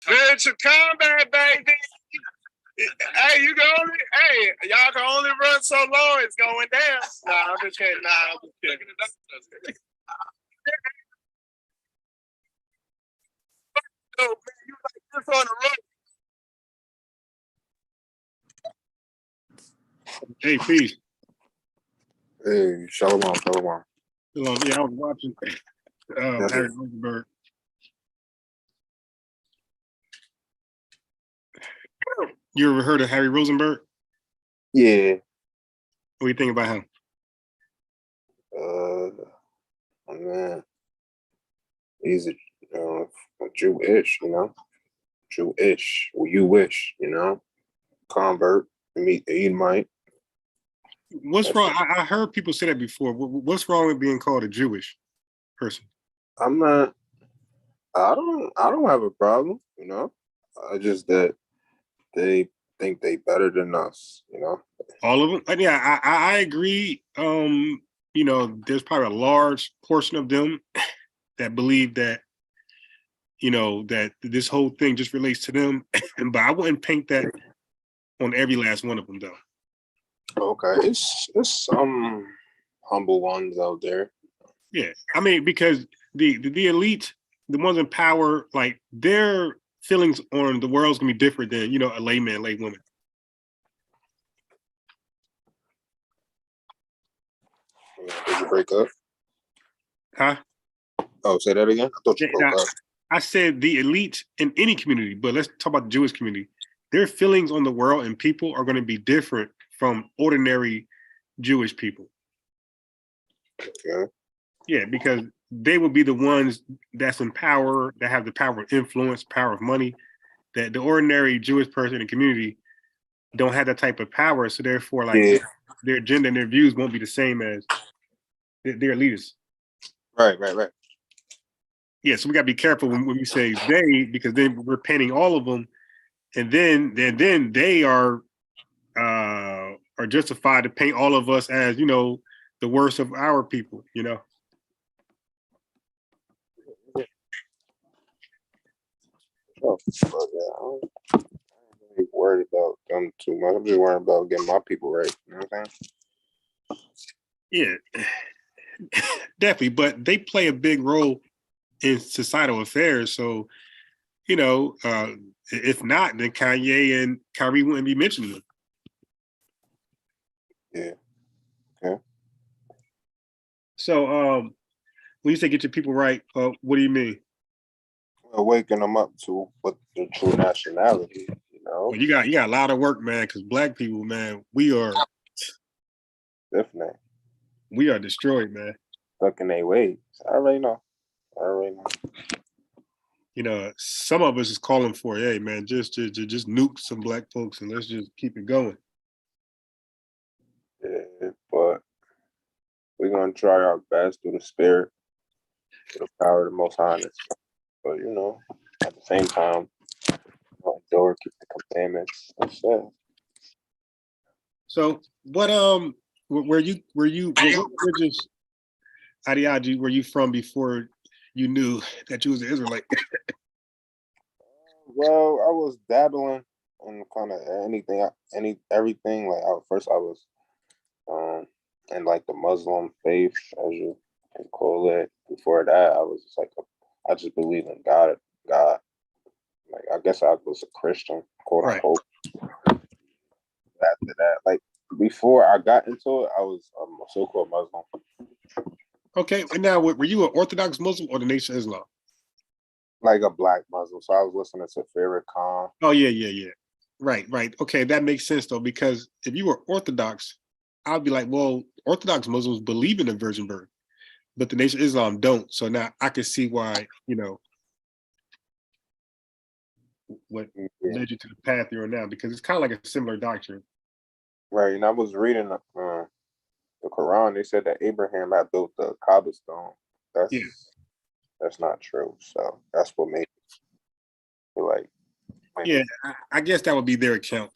Spiritual combat, baby. Hey, you can only, y'all can only run so low. It's going down. Nah, I'm just kidding. I'm just kidding. Oh, man, you like this on the road. Hey, peace. Hey, shalom, shalom. Yeah, I was watching Harry Rosenberg. You ever heard of Harry Rosenberg? Yeah. What do you think about him? Man, he's a Jewish, Jewish. Well, you wish, convert, meet Edomite. What's wrong? I heard people say that before. What's wrong with being called a Jewish person? I don't have a problem, I just that they think they better than us, All of them? Yeah, I agree. There's probably a large portion of them that believe that, that this whole thing just relates to them. But I wouldn't paint that on every last one of them, though. Okay, it's some humble ones out there. Yeah, I mean, because the elite, the ones in power, like their feelings on the world's gonna be different than a layman, laywoman. Did you break up? Huh? Oh, say that again. I thought you broke up. I said the elite in any community, but let's talk about the Jewish community. Their feelings on the world and people are going to be different from ordinary Jewish people. Okay. Yeah, because they will be the ones that's in power, that have the power of influence, power of money, that the ordinary Jewish person in the community don't have that type of power. So therefore, their agenda and their views won't be the same as their leaders. Right. Yeah, so we got to be careful when we say they, because then we're painting all of them, and then they are justified to paint all of us as the worst of our people. Oh, I'm really worried about them too much. I'm just worried about getting my people right. You know what I'm saying? Yeah, definitely. But they play a big role in societal affairs. So, if not, then Kanye and Kyrie wouldn't be mentioning them. Yeah. Okay. So, when you say get your people right, what do you mean? Well, waking them up to what the true nationality, Well, you got a lot of work, man, because Black people, man, we are definitely destroyed, man. Stuck in their ways. I already know. Some of us is calling for, hey, man, just nuke some Black folks and let's just keep it going. Yeah, but we're gonna try our best through the spirit, through the power of the Most High. But at the same time, endure, keep the commandments. That's it. So, what what religious ideology were you from before you knew that you was an Israelite? Well, I was dabbling in kind of everything. Like first, I was in like the Muslim faith, as you can call it. Before that, I was just I just believe in God. Like I guess I was a Christian, quote unquote. After that, like before I got into it, I was a so-called Muslim. Okay, and now were you an Orthodox Muslim or the Nation of Islam? Like a Black Muslim, so I was listening to Farrakhan Khan. Oh yeah. Right. Okay, that makes sense though, because if you were Orthodox, I'd be like, well, Orthodox Muslims believe in the virgin birth, but the Nation of Islam don't. So now I can see why, what led you to the path you're on now, because it's kind of like a similar doctrine. Right, and I was reading the Quran. They said that Abraham had built the Kaaba stone. That's not true. So that's what made me feel like. Yeah, I guess that would be their account.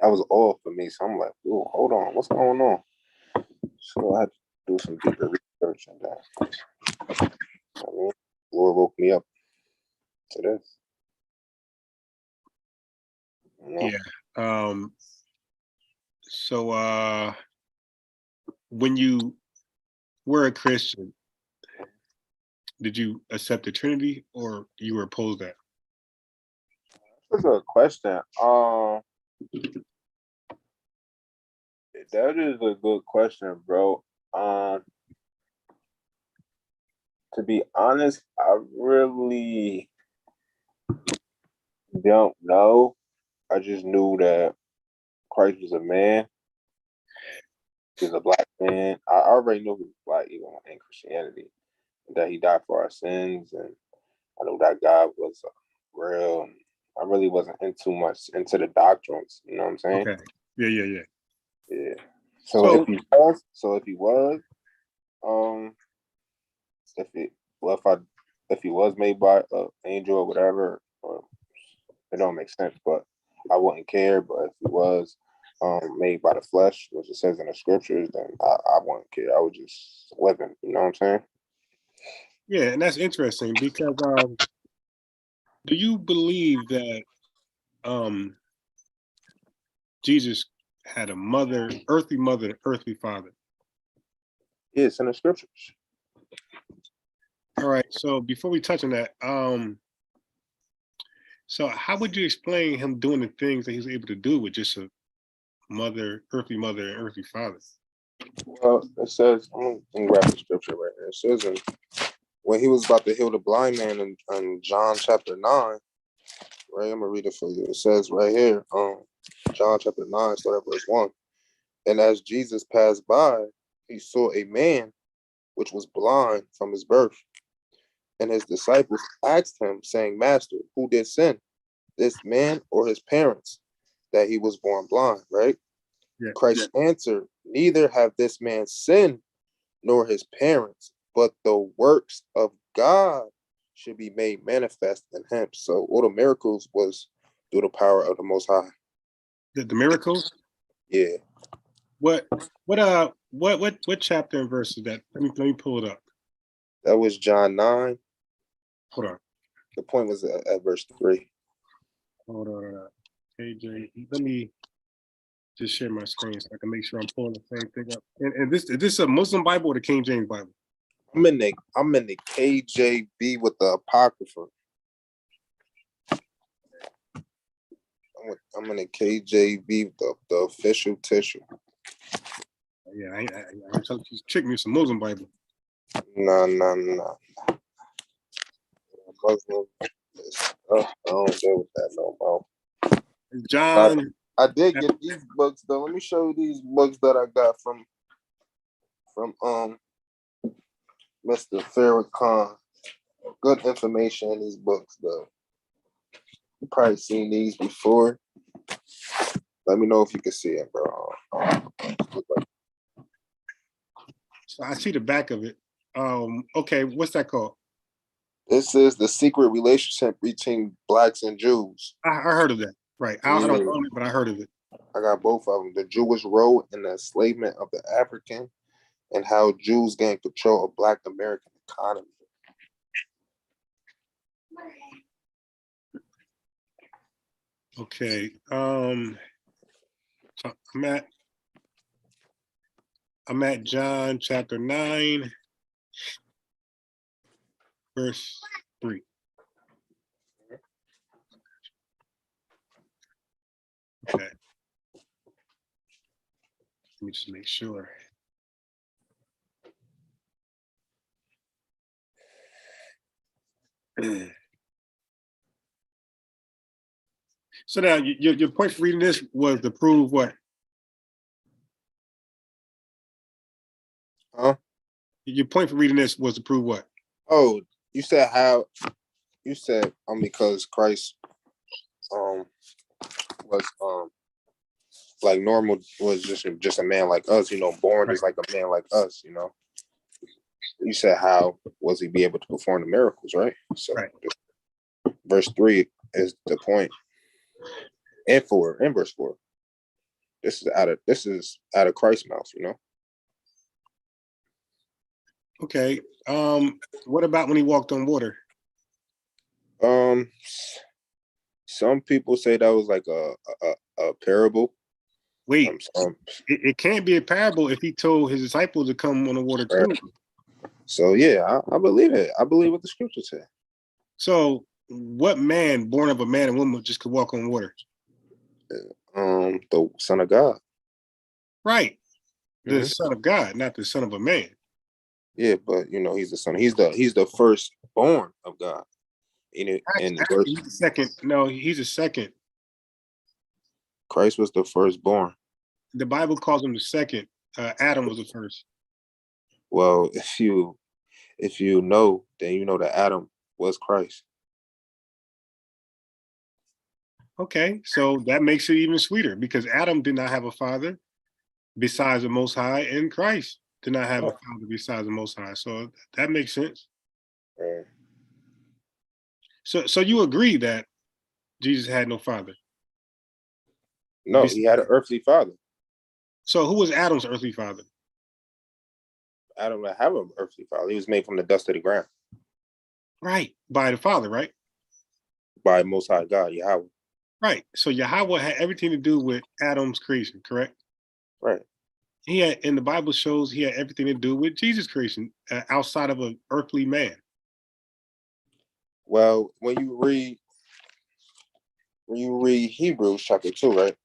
That was all for me. So I'm like, ooh, hold on, what's going on? So I had to do some deeper research on that. Lord woke me up It is. Yeah. So when you were a Christian, did you accept the Trinity or you were opposed that? That's a good question. That is a good question, bro. To be honest, I really don't know. I just knew that Christ was a man. He was a black man. I already knew he was black, even in Christianity, that he died for our sins, and I knew that God was real. I really wasn't into the doctrines. You know what I'm saying? Okay. Yeah. Yeah. So So if he was, um, if it, well, if he was made by an angel or whatever, or it don't make sense, but I wouldn't care. But if he was made by the flesh, which it says in the scriptures, then I wouldn't care. I would just live in. You know what I'm saying? yeah, and that's interesting because do you believe that um Jesus had a earthly mother, and earthly father? Yeah, it's in the scriptures. All right. So before we touch on that, so how would you explain him doing the things that he was able to do with just a earthly mother, and earthly father? Well, it says, I'm gonna grab the scripture right here. It says, when he was about to heal the blind man in John chapter 9, right? I'm gonna read it for you. It says right here, John chapter 9, start at verse 1. And as Jesus passed by, he saw a man which was blind from his birth. And his disciples asked him, saying, Master, who did sin, this man or his parents, that he was born blind, right? Yeah. Christ answered, neither have this man sinned nor his parents, but the works of God should be made manifest in him. So all the miracles was through the power of the Most High. The miracles? Yeah, What chapter and verse is that? Let me pull it up. that was John 9. Hold on. The point was at verse 3. Hold on. KJ, let me just share my screen so I can make sure I'm pulling the same thing up. And is this a Muslim Bible or the King James Bible? I'm in the KJV with the Apocrypha. I'm in the KJV, the official tissue. Yeah, I'm trying to trick me with some Muslim Bible. No. Muslim. I don't deal with that no more. John. I did get these books though. Let me show you these books that I got from Mr. Farrakhan. Good information in these books though. You probably seen these before. Let me know if you can see it, bro. So I see the back of it. Okay, what's that called? This is The Secret Relationship Between Blacks and Jews. I heard of that. Right. I don't own it, but I heard of it. I got both of them. The Jewish role in the enslavement of the African and how Jews gained control of Black American economy. Okay. So I'm at John chapter 9, verse 3. Okay. Let me just make sure. So now your point for reading this was to prove what? Huh? Your point for reading this was to prove what? Oh, you said how? You said because Christ was like normal, was just a man like us, born Right. just like a man like us, You said how was he be able to perform the miracles, right? So Right. Verse 3 is the point. And 4 and verse 4. This is out of Christ's mouth, Okay. What about when he walked on water? Um, some people say that was like a parable. Wait, Some, it can't be a parable if he told his disciples to come on the water too. So yeah, I believe it. I believe what the scripture said. So what man born of a man and woman just could walk on water? The Son of God. Right. The Mm-hmm. Son of God, not the son of a man. Yeah, but he's the son. He's the firstborn of God. Actually, he's the second. No, he's the second. Christ was the firstborn. The Bible calls him the second. Adam was the first. Well, if you know, then you know that Adam was Christ. Okay, so that makes it even sweeter because Adam did not have a father besides the Most High, and Christ did not have a father besides the Most High. So that makes sense. Right. So you agree that Jesus had no father? No, he had an earthly father. So who was Adam's earthly father? Adam didn't have an earthly father. He was made from the dust of the ground. Right, by the Father, right? By Most High God, Yahweh. Right. So Yahweh had everything to do with Adam's creation, correct? Right. He had, and the Bible shows he had everything to do with Jesus' creation outside of an earthly man. Well, when you read Hebrews chapter 2, right?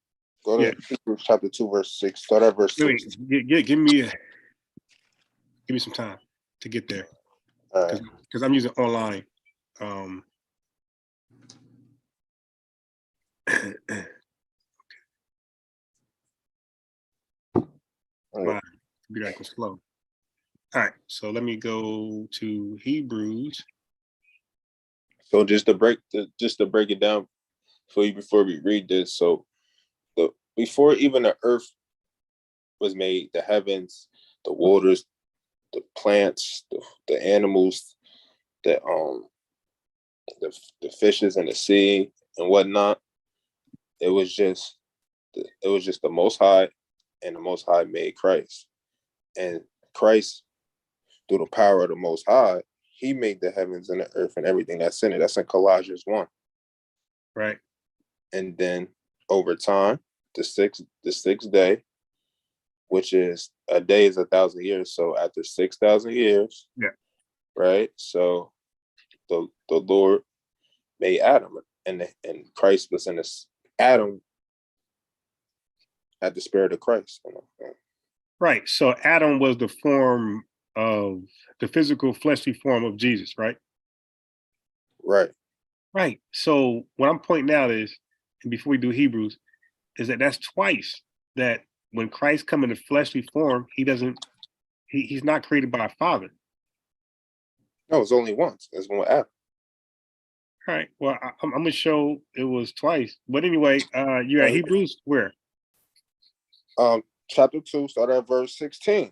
Go to Hebrews chapter 2, verse 6. Start at verse 6. Give me some time to get there. Because I'm using online. My computer acting slow. All right, so let me go to Hebrews. So just to break it down for you before we read this. So before even the earth was made, the heavens, the waters, the plants, the animals, the fishes in the sea and whatnot, it was just the Most High, and the Most High made Christ. And Christ, through the power of the Most High, he made the heavens and the earth and everything that's in it. That's in Colossians 1. Right. And then over time, the sixth day, which is a day is 1,000 years. So after 6,000 years, right? So the Lord made Adam, and Christ was in this. Adam had the spirit of Christ. Right. So Adam was the form of the physical fleshly form of Jesus, right? Right. Right. So what I'm pointing out is, and before we do Hebrews, is that that's twice that when Christ come in the fleshly form, he's not created by a father. No, it's only once. It's one Adam. All right. Well, I'm gonna show it was twice. But anyway, you at Hebrews where? Chapter 2, start at verse 16.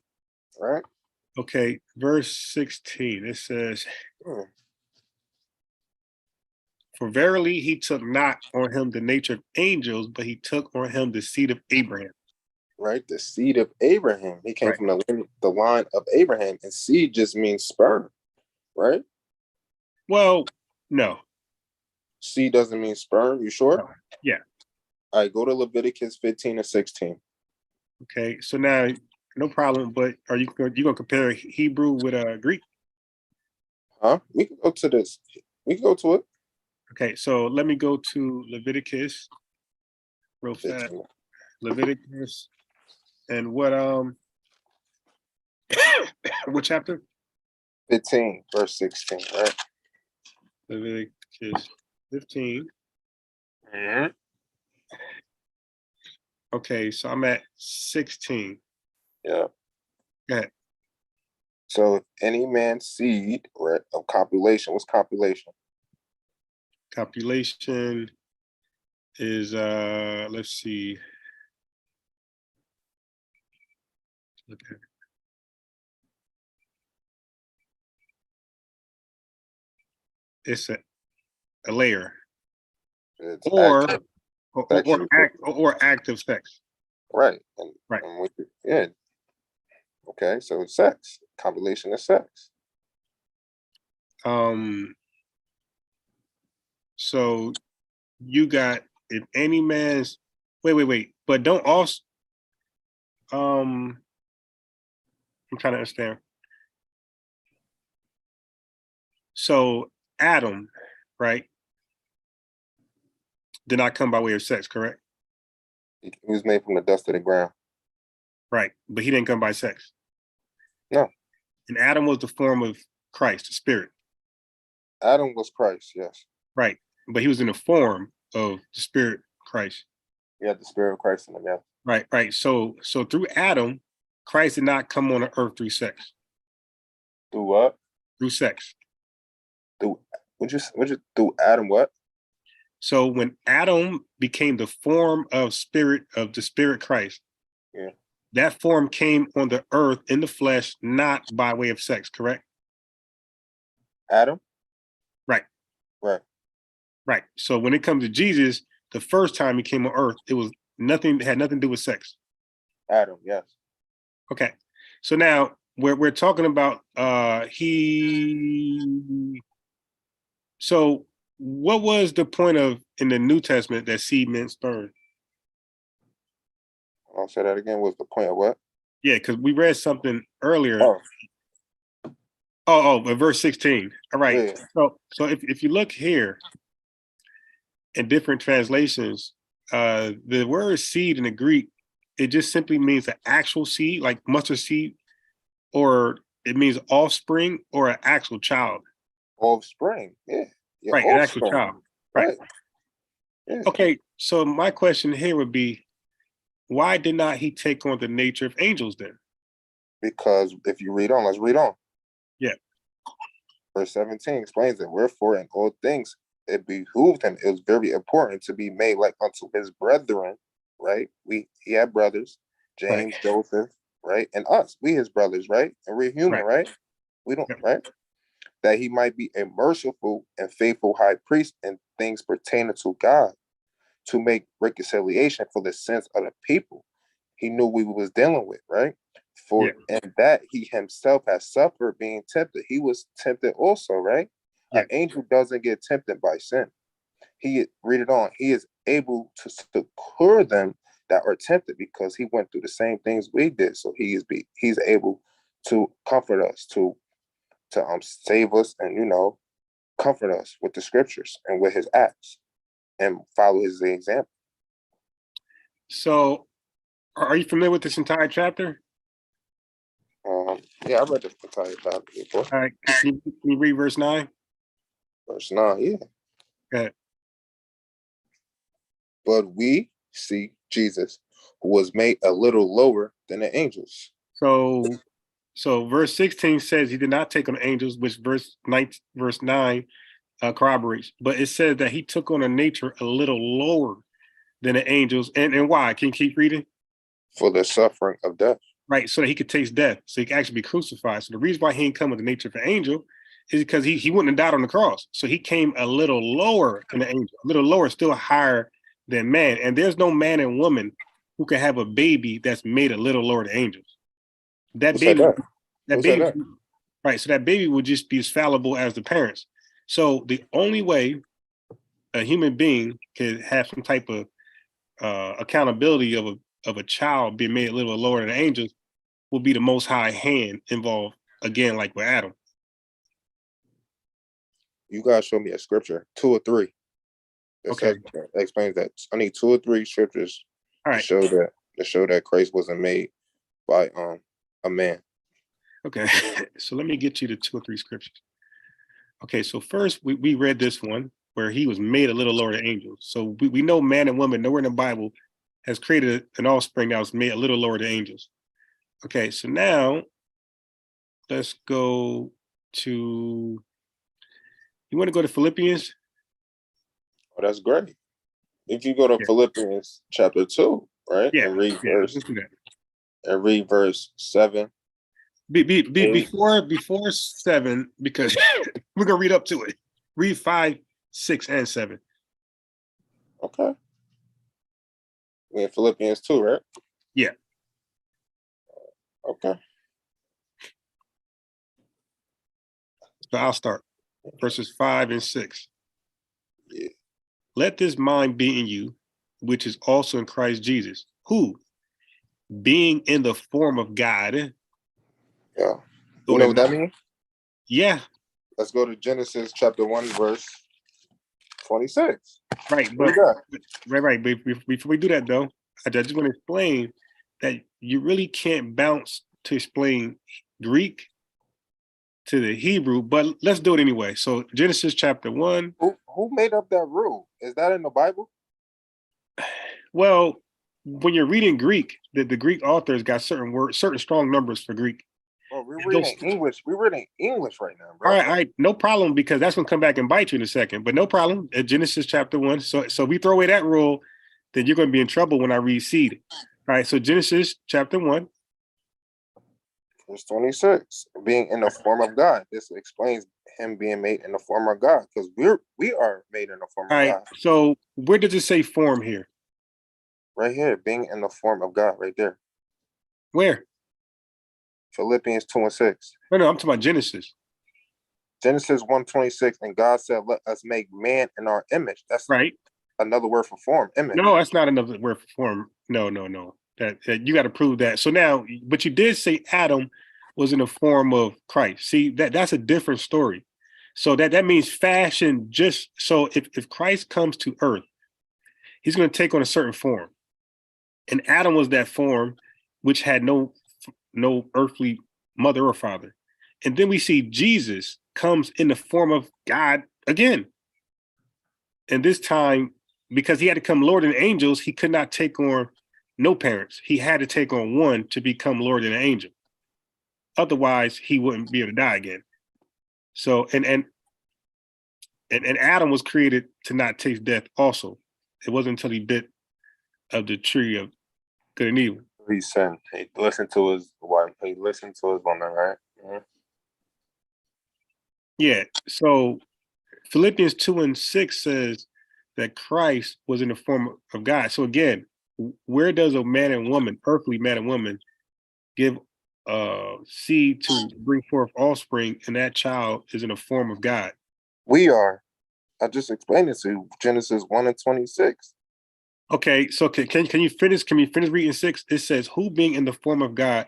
Right. Okay, verse 16. It says, "For verily he took not on him the nature of angels, but he took on him the seed of Abraham." Right, the seed of Abraham. He came from the line of Abraham, and seed just means sperm, right? Well, no. Seed doesn't mean sperm. You sure? No. Yeah. All right, go to Leviticus 15 and 16. Okay, so now no problem. But are you gonna compare Hebrew with Greek? Huh? We can go to this. We can go to it. Okay, so let me go to Leviticus real fast. Leviticus and what what chapter? 15, verse 16, right? Leviticus 15. Okay, so I'm at 16. Yeah. Go ahead. So if any man's seed, right, of copulation, what's copulation? Copulation is let's see. Okay. It's a layer. It's Or active. or active sex. Right. Right. Yeah. Okay, so it's sex. Copulation is sex. So you got if any man's wait. But don't also I'm trying to understand. So Adam, right, did not come by way of sex, correct? He was made from the dust of the ground. Right. But he didn't come by sex. No. And Adam was the form of Christ, the spirit. Adam was Christ, yes. Right. But he was in the form of the spirit Christ. He had the spirit of Christ in him, yeah. Right. So through Adam, Christ did not come on the earth through sex. Through what? Through sex. Through through Adam what? So when Adam became the form of the spirit Christ, yeah, that form came on the earth in the flesh, not by way of sex, correct? Adam? Right. Right. Right. So when it comes to Jesus, the first time he came on earth, it was had nothing to do with sex. Adam, yes. Okay. So now we're talking about so what was the point of in the New Testament that seed meant sperm? I'll say that again. What's the point of what? Yeah, because we read something earlier. Oh. Verse 16. All right. Yeah. So if you look here in different translations, the word seed in the Greek, it just simply means an actual seed, like mustard seed, or it means offspring or an actual child. Offspring, yeah. Right, an actual child. Right. Yeah. Okay, so my question here would be, why did not he take on the nature of angels then? Because if you read on, let's read on. Yeah. Verse 17 explains it. Wherefore, in all things, it behooved him. It was very important to be made like unto his brethren, right? He had brothers, James, right. Joseph, right? And us, we his brothers, right? And we're human, right? We don't, right? That he might be a merciful and faithful high priest in things pertaining to God, to make reconciliation for the sins of the people. He knew we was dealing with, right? For and that he himself has suffered being tempted. He was tempted also, right? Yeah. An angel doesn't get tempted by sin. Read it on. He is able to succor them that are tempted because he went through the same things we did. So he's able to comfort us, to save us, and comfort us with the scriptures and with his acts, and follow his example. So, are you familiar with this entire chapter? Yeah, I read the entire chapter before. All right, can you read verse 9? Verse 9, yeah. Go ahead. But we see Jesus, who was made a little lower than the angels. So verse 16 says he did not take on angels, which verse 9 corroborates. But it says that he took on a nature a little lower than the angels. And why? Can you keep reading? For the suffering of death. Right, so that he could taste death, so he could actually be crucified. So the reason why he didn't come with the nature of an angel is because he wouldn't have died on the cross. So he came a little lower than the angel, a little lower, still higher than man. And there's no man and woman who can have a baby that's made a little lower than angels. That baby, right? So that baby would just be as fallible as the parents. So the only way a human being could have some type of accountability of a child being made a little lower than angels will be the Most High hand involved, again, like with Adam. You guys show me a scripture, 2 or 3. That explains that. I need 2 or 3 scriptures to show that Christ wasn't made by a man. Okay, so let me get you the 2 or 3 scriptures. Okay, so first we read this one where he was made a little lower than angels. So we know man and woman nowhere in the Bible has created an offspring that was made a little lower than angels. Okay, so now let's go to, you want to go to Philippians? Oh, that's great. If you go to Philippians chapter 2, right? Yeah, and read read verse 7. Before 7, because we're gonna read up to it. Read 5, 6, and 7. Okay. We're in Philippians 2, right? Yeah. Okay. So I'll start. Verses 5 and 6. Yeah. Let this mind be in you, which is also in Christ Jesus, who, being in the form of God, Yeah. You thought know it what not. that means? Yeah, Let's go to Genesis chapter 1, verse 26. right. What But do you got? right. But before we do that, though, I just want to explain that you really can't bounce to explain Greek to the Hebrew, but let's do it anyway. So Genesis chapter 1. Who made up that rule? Is that in the Bible? Well, when you're reading Greek, the Greek authors got certain words, certain strong numbers for Greek. Oh, we're And those, reading English. We're reading English right now, all bro. right, no problem, because that's gonna come back and bite you in a second. But no problem. At Genesis chapter 1. So we throw away that rule, then you're gonna be in trouble when I read seed. All right, so Genesis chapter 1. Verse 26. Being in the form of God. This explains him being made in the form of God. Because we are made in the form All of right, God. so where does it say form here? Right here, being in the form of God, right there. Where? Philippians 2 and 6. No, I'm talking about Genesis. Genesis 1:26, and God said, let us make man in our image. That's Right. another word for form, image. No, that's not another word for form. No. That you got to prove that. So now, but you did say Adam was in the form of Christ. See, that's a different story. So that means fashion. Just so if Christ comes to earth, he's going to take on a certain form. And Adam was that form, which had no earthly mother or father. And then we see Jesus comes in the form of God again. And this time, because he had to come Lord and angels, he could not take on no parents. He had to take on one to become Lord and an angel. Otherwise, he wouldn't be able to die again. So and Adam was created to not taste death also. It wasn't until he bit of the tree of good and evil. He sinned. He listened to his wife. He listened to his woman, right? Mm-hmm. Yeah. So Philippians 2 and 6 says that Christ was in the form of God. So again, where does a man and woman, earthly man and woman, give seed to bring forth offspring, and that child is in the form of God? We are. I just explained it to you. Genesis 1 and 26. Okay, so can you finish? Can you finish reading 6? It says, "Who being in the form of God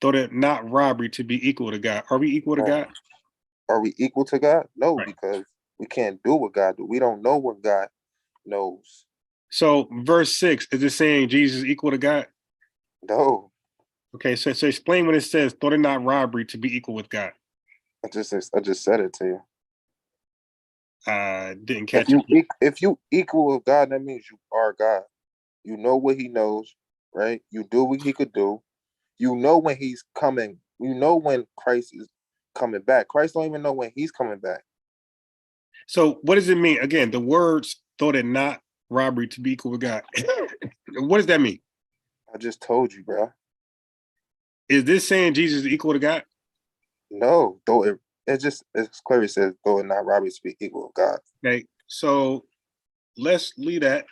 thought it not robbery to be equal to God." Are we equal to God? Are we equal to God? No, Right. because we can't do what God do. We don't know what God knows. So verse 6, is it saying Jesus is equal to God? No, Okay, so explain when it says thought it not robbery to be equal with God. I just said it to you. Didn't If catch it. if you equal with God, that means you are God. You know what He knows, right? You do what He could do. You know when He's coming. You know when Christ is coming back. Christ don't even know when He's coming back. So what does it mean? Again, the words thought it not robbery to be equal with God. What does that mean? I just told you, bro. Is this saying Jesus is equal to God? No, though it just it's clear. It says though it not robbery to be equal with God. Okay, so let's leave that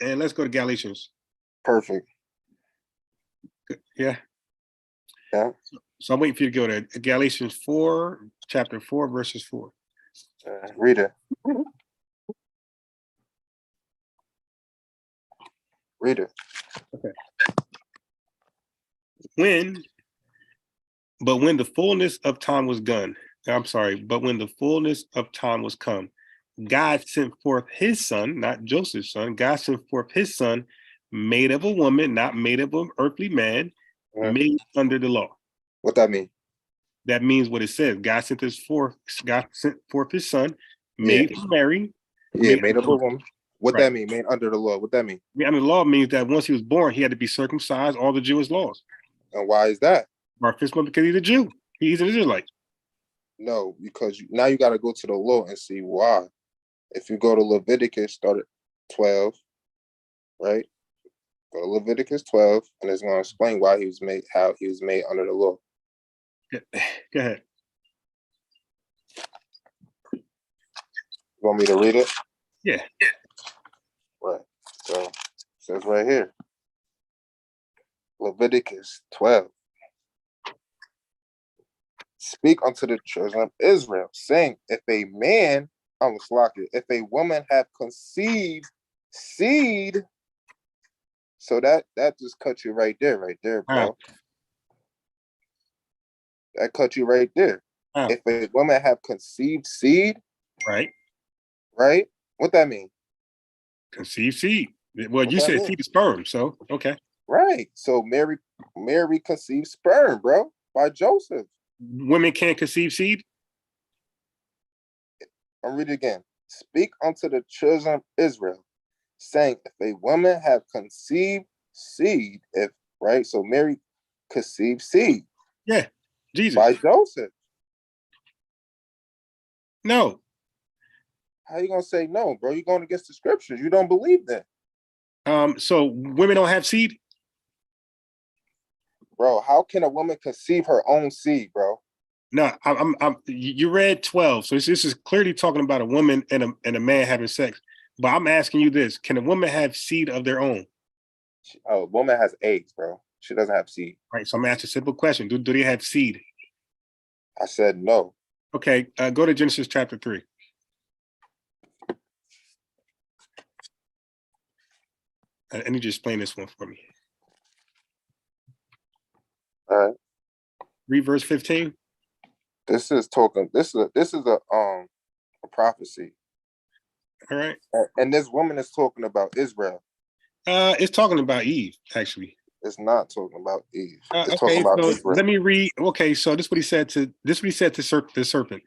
and let's go to Galatians. Perfect. Yeah. Yeah. So I'm waiting for you to go to Galatians 4, chapter 4, verses 4. Read it. Read it. Okay. But when the fullness of time was gone, but when the fullness of time was come, God sent forth his son, not Joseph's son. God sent forth his son, made of a woman, not made of an earthly man, made under the law. What that mean? That means what it says. God sent forth his son, Yeah. made from Mary, Yeah, made made up a woman. What right. that mean? Made under the law. What that mean? Under the law means that once he was born, he had to be circumcised, all the Jewish laws. And why is that? Our first one, because he's a Jew. He's an Israelite. No, because now you got to go to the law and see why. If you go to Leviticus, start at 12, right? Go to Leviticus 12, and it's going to explain why he was made, how he was made under the law. Go ahead. You want me to read it? Yeah. Right. So it says right here, Leviticus 12. Speak unto the children of Israel, saying, if a man If a woman have conceived seed, so that just cut you right there, How? bro. That cut you right there. How? If a woman have conceived seed, Right. right? What that mean? Conceive seed. Well, What you that said mean? seed is sperm, so okay. Right. So Mary conceived sperm, bro, by Joseph. Women can't conceive seed. I'll read it again. Speak unto the children of Israel, saying, if a woman have conceived seed, if right, so Mary conceived seed Yeah. Jesus. by Joseph. No. How you gonna say no, bro? You're going against the scriptures. You don't believe that, So women don't have seed. bro. How can a woman conceive her own seed, bro? No, you read 12, so this is clearly talking about a woman and a man having sex. But I'm asking you this: can a woman have seed of their own? A woman has eggs, bro. She doesn't have seed. Right. So I'm asking a simple question: Do they have seed? I said no. Okay. Go to Genesis chapter 3. I need you to explain this one for me. All right. Read verse 15. This is talking. This is a prophecy, All right. and this woman is talking about Israel. It's talking about Eve, actually. It's not talking about Eve. It's talking Okay, about so Israel. let me read. Okay, so this is what he said to the serpent.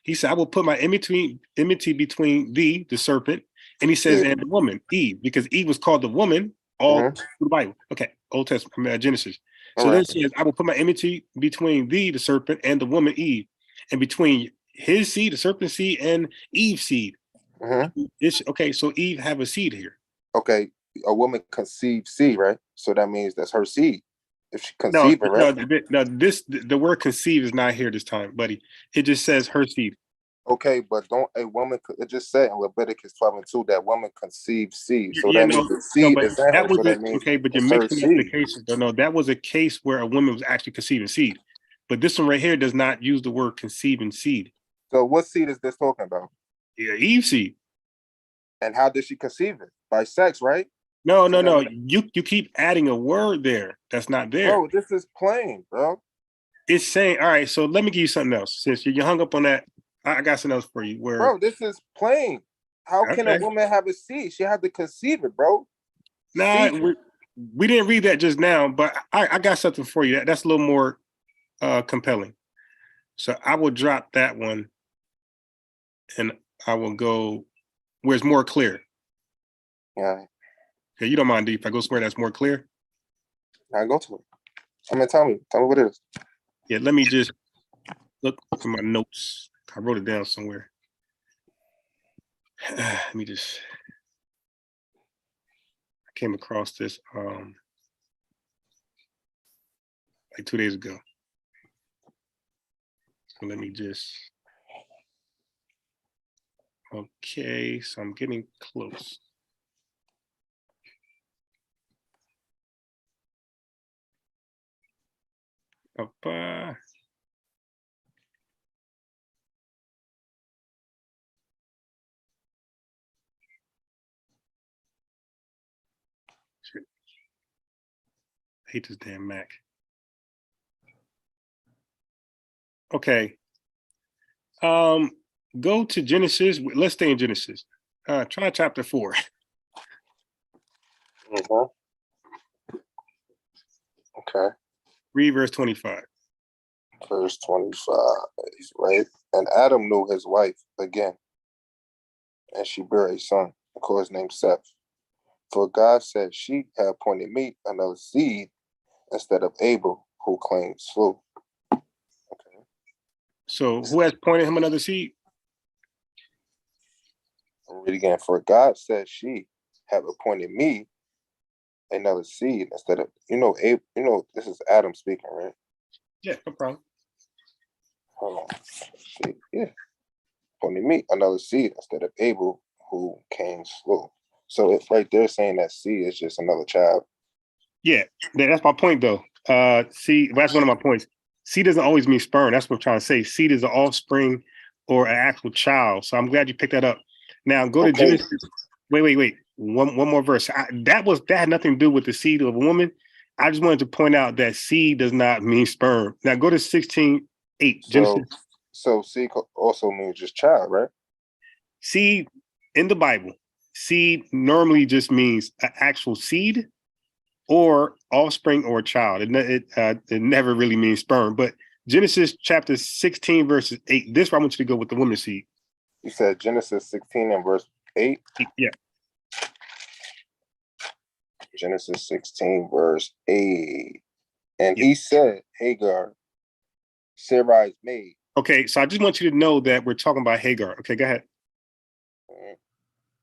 He said, "I will put my enmity between thee, the serpent," and he says, Yeah. "and the woman, Eve," because Eve was called the woman all Mhm. through the Bible. Okay, Old Testament, Genesis. All So then right. it says, "I will put my enmity between thee, the serpent, and the woman, Eve, and between his seed, the serpent seed, and Eve's seed." Mhm. It's okay. So Eve have a seed here. Okay. A woman conceives seed, right? So that means that's her seed. If she No, conceive it, right? no, no. The word conceive is not here this time, buddy. It just says her seed. Okay, but don't a woman? It just said in Leviticus 12:2 that woman conceives seed. So Yeah, that no, means the no, seed but is in that her. was So that means okay. But you're it's her mixing up the seed. cases. No, that was a case where a woman was actually conceiving seed. But this one right here does not use the word conceiving seed. So what seed is this talking about? Yeah, Eve seed. And how did she conceive it? By sex, right? No, So no, that no. means, You keep adding a word there that's not there. bro, this is plain, bro. It's saying, all right. So let me give you something else. Since you hung up on that, I got something else for you. Where Bro, this is plain. How can a okay, woman have a seed? She had to conceive it, bro. nah, Seed. we didn't read that just now, but I got something for you. That's a little more compelling. So I will drop that one and I will go where it's more clear. Yeah, Okay, you don't mind if I go somewhere that's more clear? I go to it. I mean, tell me what it is. Yeah, let me just look in my notes. I wrote it down somewhere. Let me just, I came across this like 2 days ago. So let me just, okay, so I'm getting close. Up, shit, I hate this damn Mac. Okay. Go to Genesis. Let's stay in Genesis. Try chapter 4. Mm-hmm. Okay. Read verse 25. Verse 25, right? And Adam knew his wife again, and she bare a son, and called his name Seth. For God said, she had appointed me another seed instead of Abel, who claimed slew. Okay. So who has pointed him another seed? I'll read again. For God said, she have appointed me another seed instead of Abel. This is Adam speaking, right? Yeah, no problem. Hold on. See, yeah, appointed me another seed instead of Abel, who came slew. So it's right there saying that seed is just another child. Yeah, that's my point though. See, that's one of my points. Seed doesn't always mean sperm. That's what I'm trying to say. Seed is the offspring or an actual child. So I'm glad you picked that up. Now go to Okay. Genesis. Wait. One more verse. That had nothing to do with the seed of a woman. I just wanted to point out that seed does not mean sperm. Now go to 16:8. Genesis. So seed also means just child, right? Seed in the Bible, seed normally just means an actual seed or offspring or child. It never really means sperm. But Genesis chapter 16, verses 8. This is where I want you to go with the woman's seed. You said Genesis 16 and verse 8? Yeah. Genesis 16, verse 8. And Yeah. he said, Hagar, Sarai's maid. Okay, so I just want you to know that we're talking about Hagar. Okay, go ahead.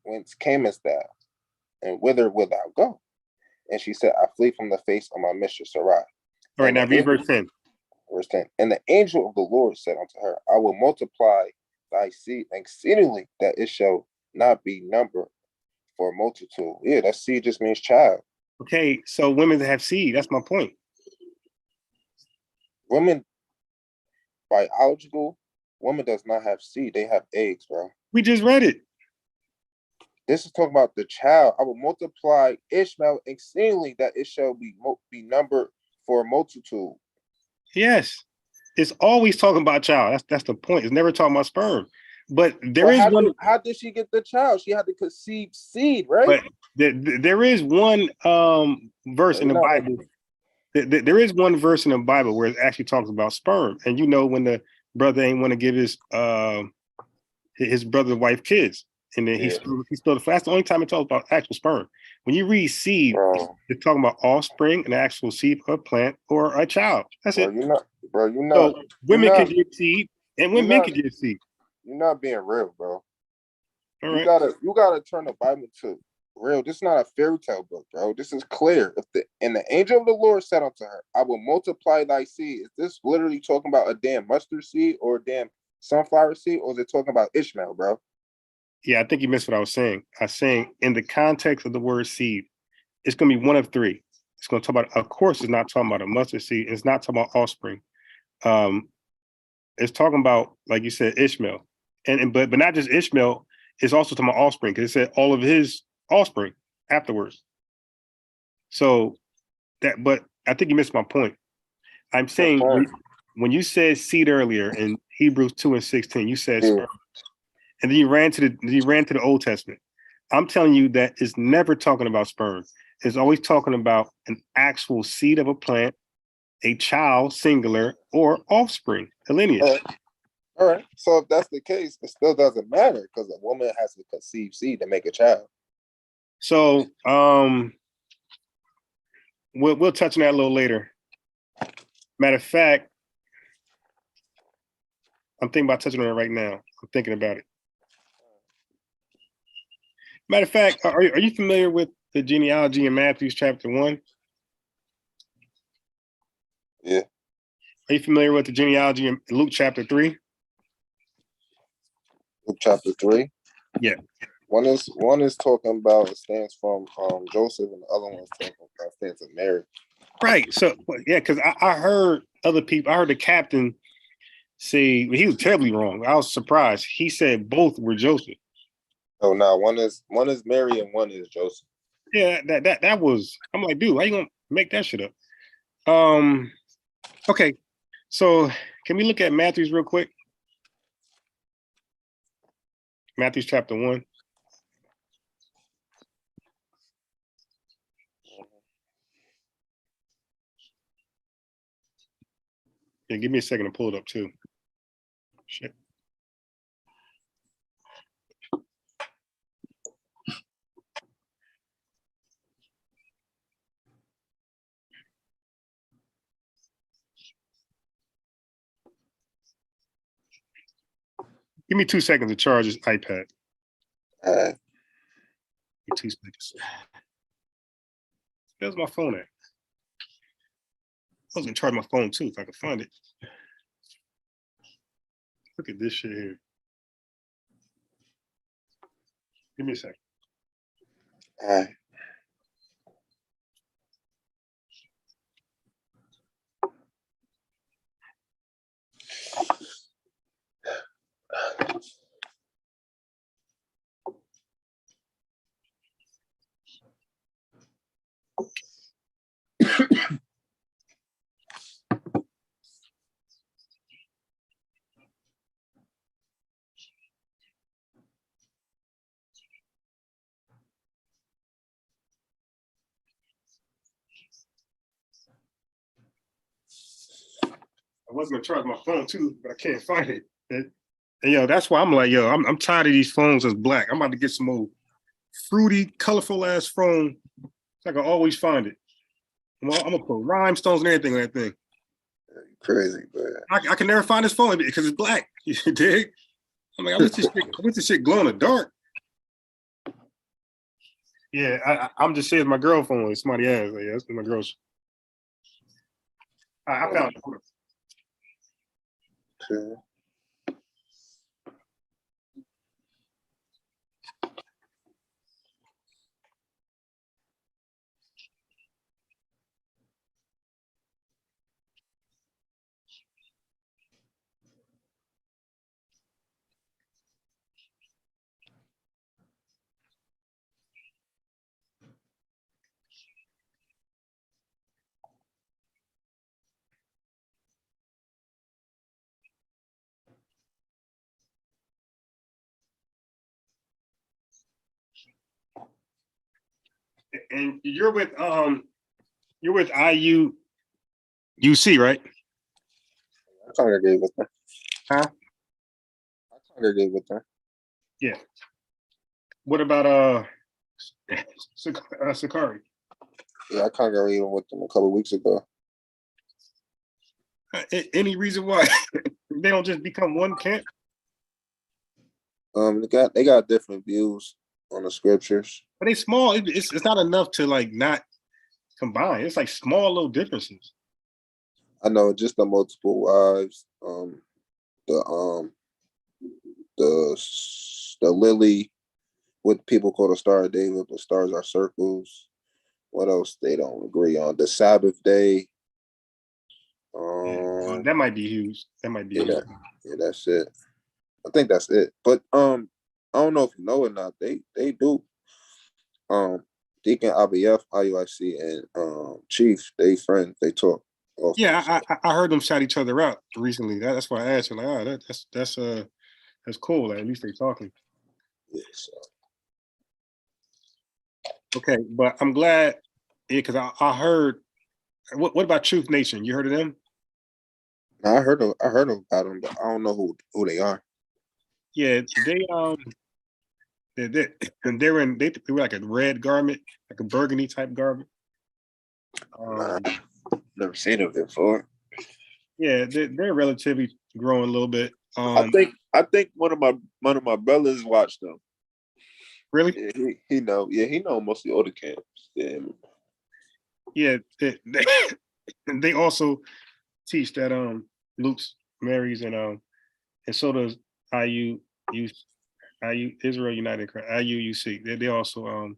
Whence camest thou? And whither wilt thou go? And she said, I flee from the face of my mistress Sarai. All right, now read verse 10. Verse 10. And the angel of the Lord said unto her, I will multiply thy seed exceedingly, that it shall not be numbered for a multitude. Yeah, that seed just means child. Okay, so women that have seed, that's my point. Women, biological, woman does not have seed. They have eggs, bro. We just read it. This is talking about the child. I will multiply Ishmael exceedingly, that it shall be numbered for a multitude. Yes, it's always talking about child. That's the point. It's never talking about sperm. But there is one. How did she get the child? She had to conceive seed, right? But there is one verse in the Bible. There is one verse in the Bible where it actually talks about sperm, and you know when the brother ain't want to give his brother's wife kids, and then he spilled. That's the only time it talks about actual sperm. When you read seed, it's talking about offspring, an actual seed of a plant or a child. That's it. So women can get seed, and women can get seed. You're not being real, bro. All you right. gotta turn the Bible to real. This is not a fairy tale book, bro. This is clear. And the angel of the Lord said unto her, I will multiply thy seed. Is this literally talking about a damn mustard seed or a damn sunflower seed, or is it talking about Ishmael, bro? Yeah, I think you missed what I was saying. I was saying in the context of the word seed, it's going to be one of three. It's going to talk about, of course, it's not talking about a mustard seed. It's not talking about offspring. It's talking about, like you said, Ishmael. But not just Ishmael, it's also talking about offspring, because it said all of his offspring afterwards. So but I think you missed my point. I'm saying when you said seed earlier in Hebrews 2:16, you said sperm. And then you ran to the Old Testament. I'm telling you that it's never talking about sperm. It's always talking about an actual seed of a plant, a child, singular, or offspring, a lineage. All right. So if that's the case, it still doesn't matter because a woman has to conceive seed to make a child. So we'll touch on that a little later. Matter of fact, I'm thinking about touching on it right now. I'm thinking about it. Matter of fact, are you familiar with the genealogy in Matthew chapter 1? Yeah. Are you familiar with the genealogy in Luke chapter 3? Luke chapter 3? Yeah. One is talking about it stands from Joseph, and the other one is talking about stands from Mary. Right. So yeah, because I heard other people. I heard the captain say he was terribly wrong. I was surprised. He said both were Joseph. Oh no, one is Mary and one is Joseph. Yeah, that was. I'm like, dude, why you gonna make that shit up? Okay, so can we look at Matthew's real quick? Matthew's chapter 1. Yeah, give me a second to pull it up too. Shit. Give me 2 seconds to charge this iPad. All right. 2 seconds. Where's my phone at? I was gonna charge my phone too if I could find it. Look at this shit here. Give me a second. All right. I was gonna charge my phone too, but I can't find it. And yo, that's why I'm like, yo, I'm tired of these phones that's black. I'm about to get some old fruity, colorful ass phone so I can always find it. I'm gonna put rhinestones and everything on that thing. Crazy, man. I can never find this phone because it's black. You dig? I'm like, I wish this shit glow in the dark. Yeah, I'm just saying my girl phone. Somebody asked, like, yeah, that's my girl's. I found it. Okay. And you're with IU UC, right? I congregate with them. Huh? I congregate with them. Yeah. What about Sakari? Yeah, I congregated with them a couple of weeks ago. Any reason why they don't just become one camp? They got different views on the scriptures. But they small. It's not enough to like not combine. It's like small little differences. I know just the multiple wives, the the lily, what people call the Star of David, the stars are circles. What else they don't agree on? The Sabbath day. That might be huge. That might be huge. Yeah, that's it. I think that's it. But I don't know if you know or not. They do. Deacon IBF, IUIC, and Chief, they friends. They talk. Often. Yeah, I heard them shout each other out recently. That's why I asked you. Like, oh, that's cool. Like, at least they talking. Yeah, so. Okay, but I'm glad. Yeah, because I heard. What about Truth Nation? You heard of them? I heard about them, but I don't know who they are. Yeah, they they were like a red garment, like a burgundy type garment. Never seen them before. Yeah, they're relatively growing a little bit. I think one of my brothers watched them. Really? Yeah, he know. Yeah, he know most of the older camps. Yeah, they also teach that Luke's Mary's and so does IU Israel United IUUC. They also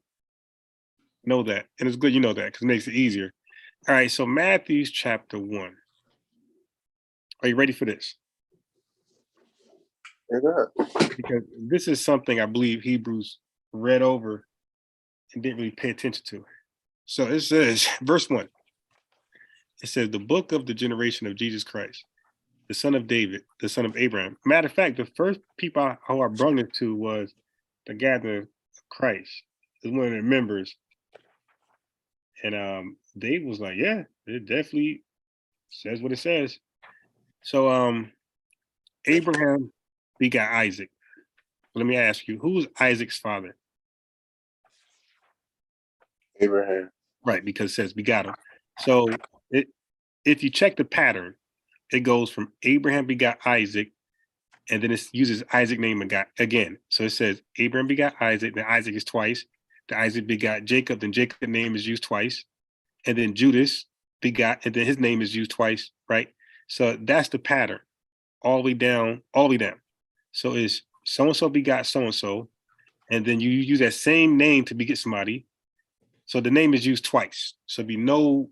know that, and it's good you know that because it makes it easier. All right, so Matthew's chapter 1. Are you ready for this? Yeah. Because this is something I believe Hebrews read over and didn't really pay attention to. So it says, verse 1. It says, the book of the generation of Jesus Christ, the son of David, the son of Abraham. Matter of fact, the first people who I brought it to was the gathering of Christ. Is one of the members. And Dave was like, yeah, it definitely says what it says. So Abraham begot Isaac. Let me ask you, who's Isaac's father? Abraham. Right, because it says begot him. So if you check the pattern, it goes from Abraham begot Isaac, and then it uses Isaac name again. So it says Abraham begot Isaac, then Isaac is twice. The Isaac begot Jacob, then Jacob name is used twice. And then Judas begot, and then his name is used twice, right? So that's the pattern, all the way down, all the way down. So it's so-and-so begot so-and-so, and then you use that same name to beget somebody. So the name is used twice. So be no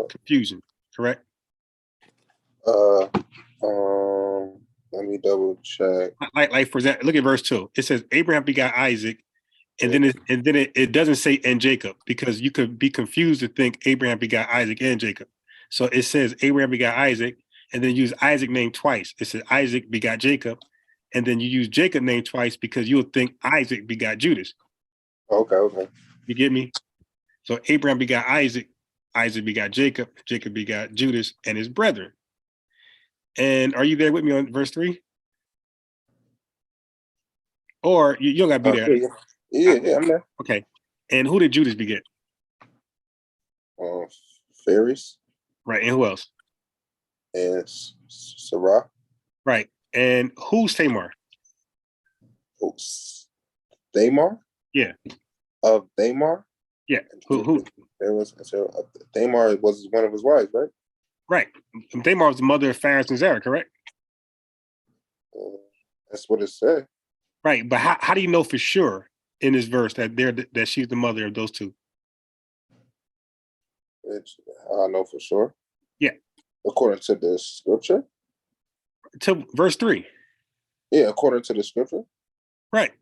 confusion, correct? Let me double check. Like for example, look at verse 2. It says Abraham begot Isaac, And then it doesn't say and Jacob, because you could be confused to think Abraham begot Isaac and Jacob. So it says Abraham begot Isaac, and then use Isaac name twice. It says Isaac begot Jacob, and then you use Jacob name twice because you would think Isaac begot Judas. Okay. You get me? So Abraham begot Isaac, Isaac begot Jacob, Jacob begot Judas and his brethren. And are you there with me on verse 3? Or you don't got to be there. Yeah, I'm there. Okay. And who did Judas beget? Ferris. Right. And who else? And Sarah. Right. And who's Tamar? Thamar? Yeah. Of Thamar? Yeah. Who? There was Thamar was one of his wives, right? Right. Tamar was the mother of Phares and Zerah, correct? That's what it said. Right. But how do you know for sure in this verse that she's the mother of those two? I know for sure. Yeah. According to the scripture? To verse 3. Yeah, according to the scripture. Right.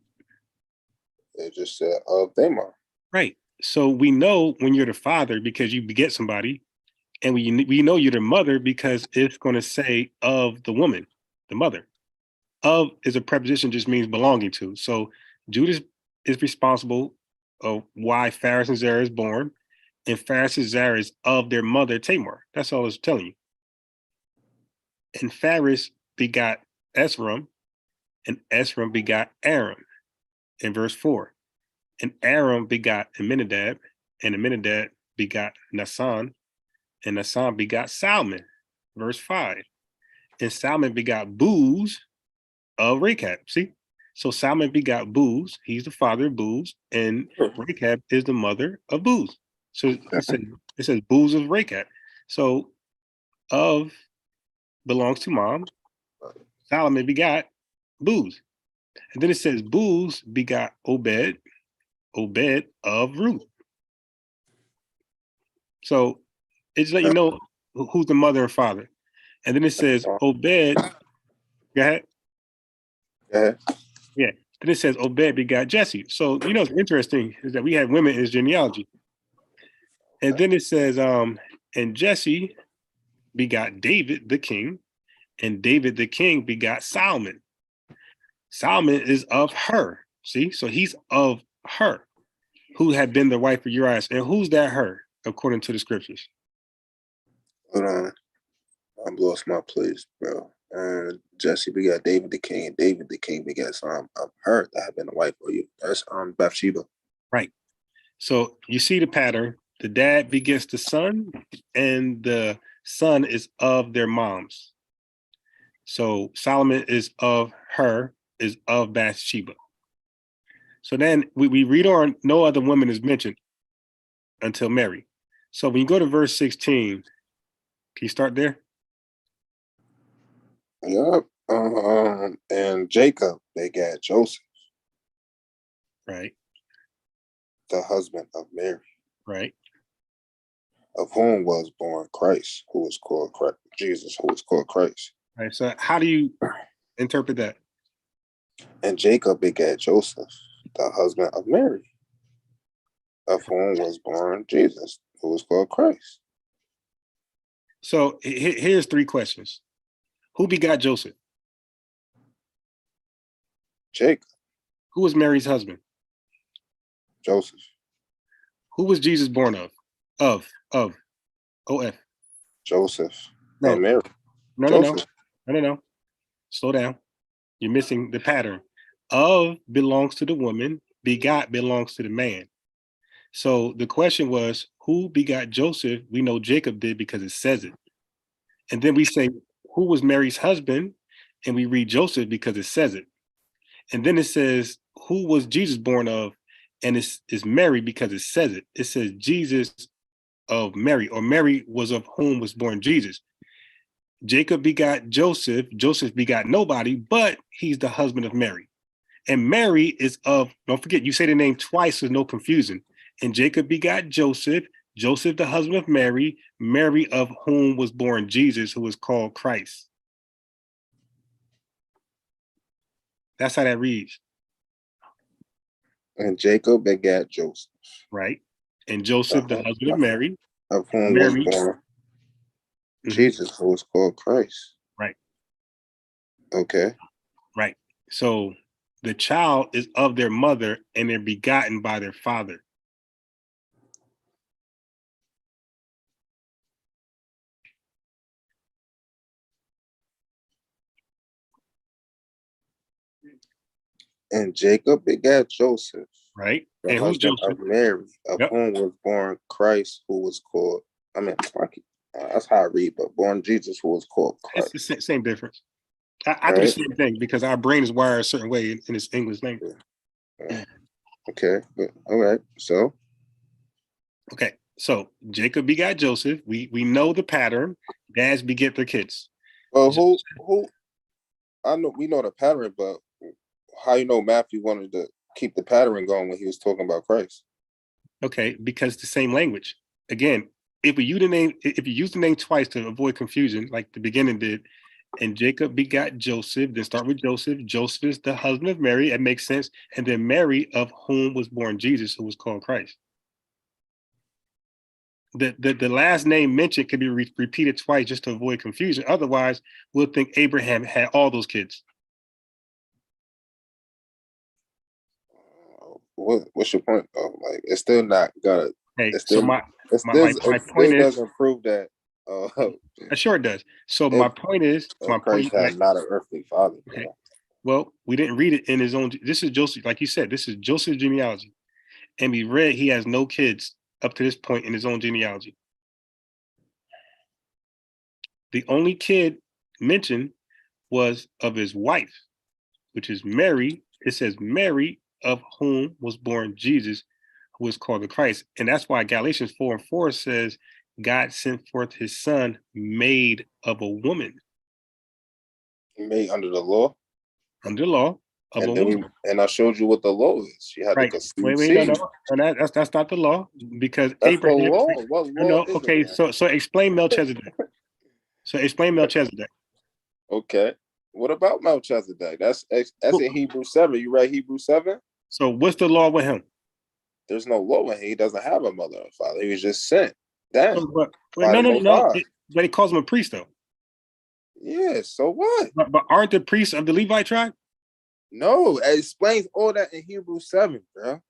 It just said of Thamar. Right. So we know when you're the father because you beget somebody, and we know you're the mother because it's going to say of the woman, the mother. Of is a preposition, just means belonging to. So Judas is responsible of why Phares and Zerah is born, and Phares and Zerah is of their mother Tamar. That's all it's telling you. And Phares begot Esrom, and Esrom begot Aram in verse 4. And Aram begot Aminadab, and Aminadab begot Nasan, and Nasan begot Salmon, verse 5. And Salmon begot Booz of Rechab. See? So Salmon begot Booz. He's the father of Booz, and Rechab is the mother of Booz. So it says Booz of Rechab. So of belongs to mom. Solomon begot Booz. And then it says Booz begot Obed of Ruth. So it's let you know who's the mother and father. And then it says Obed. Go ahead. Yeah. Then it says Obed begot Jesse. So you know what's interesting is that we have women in his genealogy. And then it says, and Jesse begot David the king, and David the king begot Solomon. Solomon is of her. See, so he's of her, who had been the wife of Uriah. And who's that her, according to the scriptures? Hold on. I've lost my place, bro. Jesse begot David the king, and David the king begot her that had been the wife of you. That's Bathsheba. Right. So you see the pattern. The dad begets the son, and the son is of their moms. So Solomon is of her, is of Bathsheba. So then we read on, no other woman is mentioned until Mary. So when you go to verse 16, can you start there? Yep. And Jacob, they got Joseph. Right. The husband of Mary. Right. Of whom was born Christ, who was called Christ, Jesus, who was called Christ. Right. So how do you interpret that? And Jacob begat Joseph, the husband of Mary, of whom was born Jesus, who was called Christ. So here's 3 questions. Who begot Joseph? Jacob. Who was Mary's husband? Joseph. Who was Jesus born of? Of. O-F. Joseph. No. And Mary. No. Slow down. You're missing the pattern. Of belongs to the woman. Begot belongs to the man. So the question was, who begot Joseph? We know Jacob did because it says it. And then we say, who was Mary's husband? And we read Joseph because it says it. And then it says, who was Jesus born of? And it's Mary because it says it. It says Jesus of Mary, or Mary was of whom was born Jesus. Jacob begot Joseph. Joseph begot nobody, but he's the husband of Mary. And Mary is of, don't forget, you say the name twice, there's no confusion. And Jacob begot Joseph, Joseph the husband of Mary, Mary of whom was born Jesus, who was called Christ. That's how that reads. And Jacob begat Joseph. Right. And Joseph, the husband of Mary. Of whom was Mary. born Jesus, who was called Christ. Right. Okay. Right. So the child is of their mother and they're begotten by their father. And Jacob begat Joseph. Right. The And who's husband Joseph? of Mary, of whom was born Christ, who was called, that's how I read, but born Jesus, who was called Christ. It's the same difference. I do the same thing because our brain is wired a certain way in this English language. Okay, good. All right. So Jacob begot Joseph. We know the pattern. Dads beget their kids. Well, who? I know we know the pattern, but how you know Matthew wanted to keep the pattern going when he was talking about Christ? Okay, because the same language. Again, if you use the name twice to avoid confusion, like the beginning did, and Jacob begot Joseph, then start with Joseph. Joseph is the husband of Mary. It makes sense. And then Mary, of whom was born Jesus, who was called Christ. The last name mentioned can be repeated twice just to avoid confusion. Otherwise, we'll think Abraham had all those kids. What's your point though? Like, it's still not gonna. Hey, so my point is doesn't prove that. Sure it does. So my point is, Christ had not an earthly father. Okay. Well, we didn't read it in his own. This is Joseph, like you said. This is Joseph's genealogy, and we read he has no kids up to this point in his own genealogy. The only kid mentioned was of his wife, which is Mary. It says Mary, of whom was born Jesus, who is called the Christ. And that's why Galatians 4:4 says God sent forth his son made of a woman. Made under the law? Under the law of a woman. And I showed you what the law is. You had to conceive seed. No. That's not the law, because that's Abraham. The law. What law is okay, it? So explain Melchizedek. Okay. What about Melchizedek? That's in Hebrews 7. You read Hebrews 7? So what's the law with him? There's no law with him. He doesn't have a mother or father. He was just sent. No. But it calls him a priest, though. Yeah, so what? But aren't the priests of the Levite tribe? No, it explains all that in Hebrews 7, bro.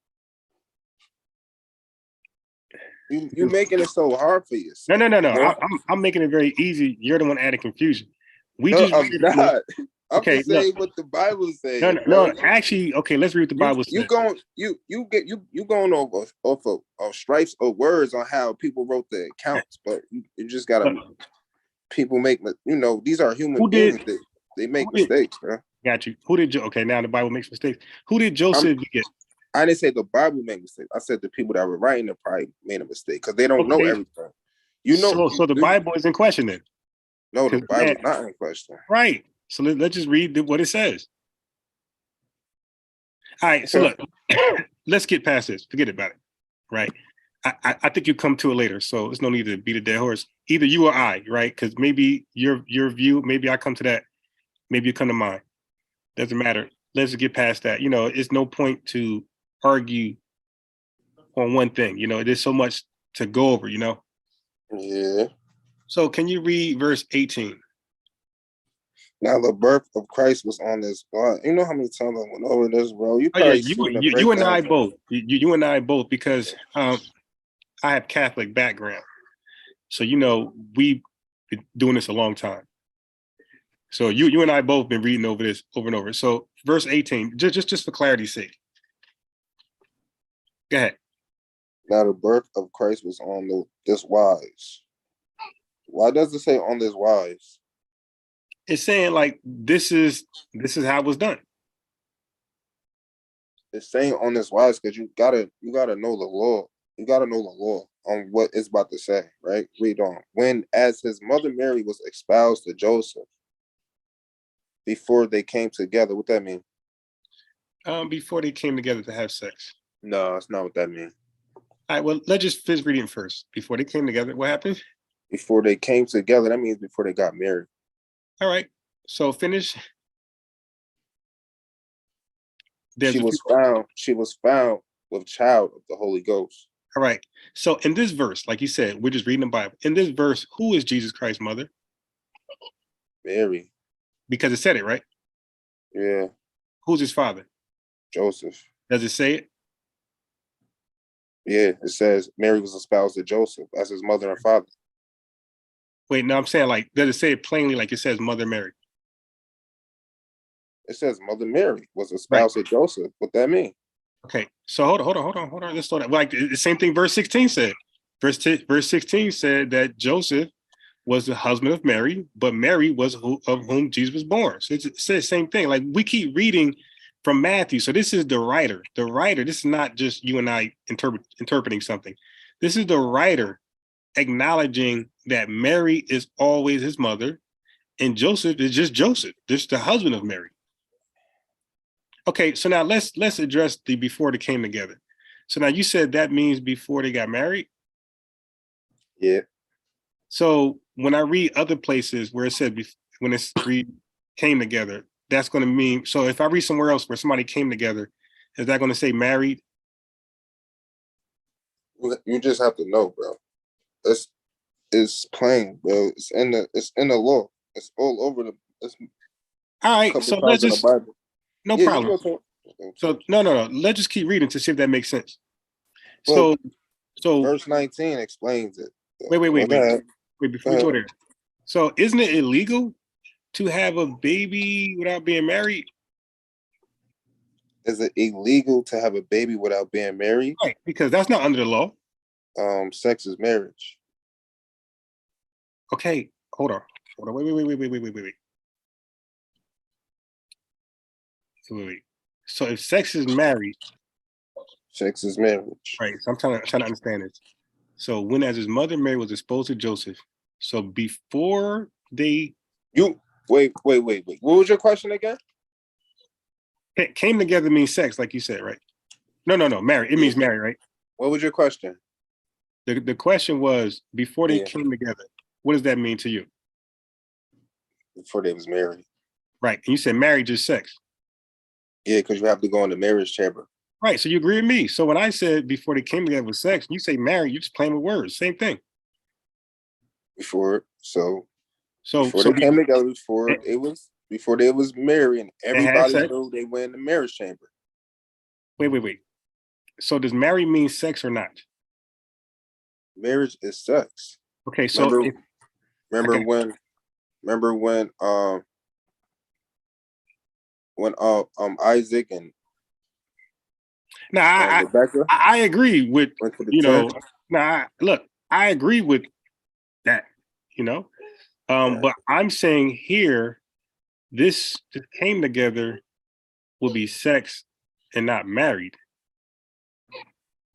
You making it so hard for yourself. No. I'm making it very easy. You're the one adding confusion. I'm not. I'm just saying what the Bible says. No. Actually, okay. Let's read what the Bible says. You going off of stripes of words on how people wrote the accounts, but you just gotta. People make, these are human beings. They make mistakes, bro. Got you. Okay, now the Bible makes mistakes. Who did Joseph get? I didn't say the Bible made mistakes. I said the people that were writing it probably made a mistake because they don't know everything. So the Bible is in question then? No, the Bible's not in question. Right. So let's just read what it says. All right. So look, let's get past this. Forget about it. Right. I think you come to it later. So there's no need to beat a dead horse. Either you or I, right? Because maybe your view, maybe I come to that. Maybe you come to mine. Doesn't matter. Let's get past that. It's no point to argue on one thing. There's so much to go over, Yeah. So can you read verse 18? Now the birth of Christ was on this blood. You know how many times I went over this, bro? You and I both. You and I both, because I have Catholic background. So we've been doing this a long time. So you and I both been reading over this over and over. So verse 18, just for clarity's sake. Go ahead. Now the birth of Christ was on this wise. Why does it say on this wise? It's saying like this is how it was done. It's saying on this wise because you gotta know the law. You gotta know the law on what it's about to say, right? Read on. When as his mother Mary was espoused to Joseph before they came together. What that mean? Before they came together to have sex. No, that's not what that means. All right, well, let's just finish reading first. Before they came together, what happened? Before they came together, that means before they got married. All right, so finish. There's a few. She was found with child of the Holy Ghost. All right. So in this verse, like you said, we're just reading the Bible. In this verse, who is Jesus Christ's mother? Mary. Because it said it, right? Yeah. Who's his father? Joseph. Does it say it? Yeah, it says Mary was espoused to Joseph as his mother and father. Wait, no, I'm saying like, does it say it plainly like it says Mother Mary? It says Mother Mary was espoused to Joseph. What that mean? Okay, so hold on. Let's slow down. Like the same thing verse 16 said. Verse 16 said that Joseph was the husband of Mary, but Mary was of whom Jesus was born. So it says the same thing. Like we keep reading from Matthew. So this is the writer. The writer, this is not just you and I interpreting something. This is the writer acknowledging that Mary is always his mother and Joseph is just the husband of Mary. Okay, so now let's address the before they came together. So now you said that means before they got married? Yeah. So when I read other places where it said when it's came together, that's going to mean, so if I read somewhere else where somebody came together, is that going to say married? You just have to know, bro. It's plain, bro. It's in the law. It's all over it's all right, so let's just, the Bible. No problem. So no. Let's just keep reading to see if that makes sense. Well, so verse 19 explains it. Wait, before we go there. So isn't it illegal to have a baby without being married? Is it illegal to have a baby without being married? Right, because that's not under the law. Sex is marriage. Okay, hold on. Wait. So if sex is married, sex is marriage. Right. So I'm trying to understand this. So when as his mother Mary was exposed to Joseph, so before they wait. What was your question again? Came together means sex, like you said, right? No. Marry. It means marry, right? What was your question? The question was before they came together. What does that mean to you? Before they was married. Right. And you said marriage is sex. Yeah, because you have to go in the marriage chamber. Right. So you agree with me. So when I said before they came together with sex, you say married, you're just playing with words. Same thing. Before they came together, before they was married, and everybody knew they went in the marriage chamber. Wait. So does marry mean sex or not? Marriage is sex. Okay, so remember when Isaac and Rebecca, I agree with I agree with that, but I'm saying here this came together will be sex and not married.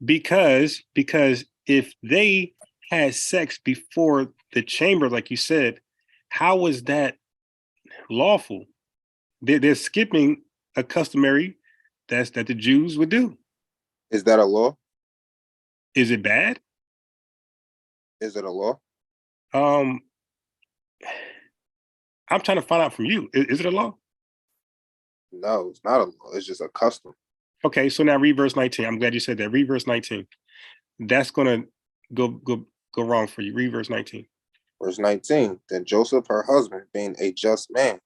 Because if they had sex before the chamber, like you said, how was that lawful? They're skipping a customary that the Jews would do. Is that a law? Is it bad? Is it a law? I'm trying to find out from you. Is it a law? No, it's not a law. It's just a custom. Okay, so now read verse 19. I'm glad you said that. Read verse 19. That's gonna go wrong for you. Read verse 19. Verse 19. Then Joseph, her husband, being a just man,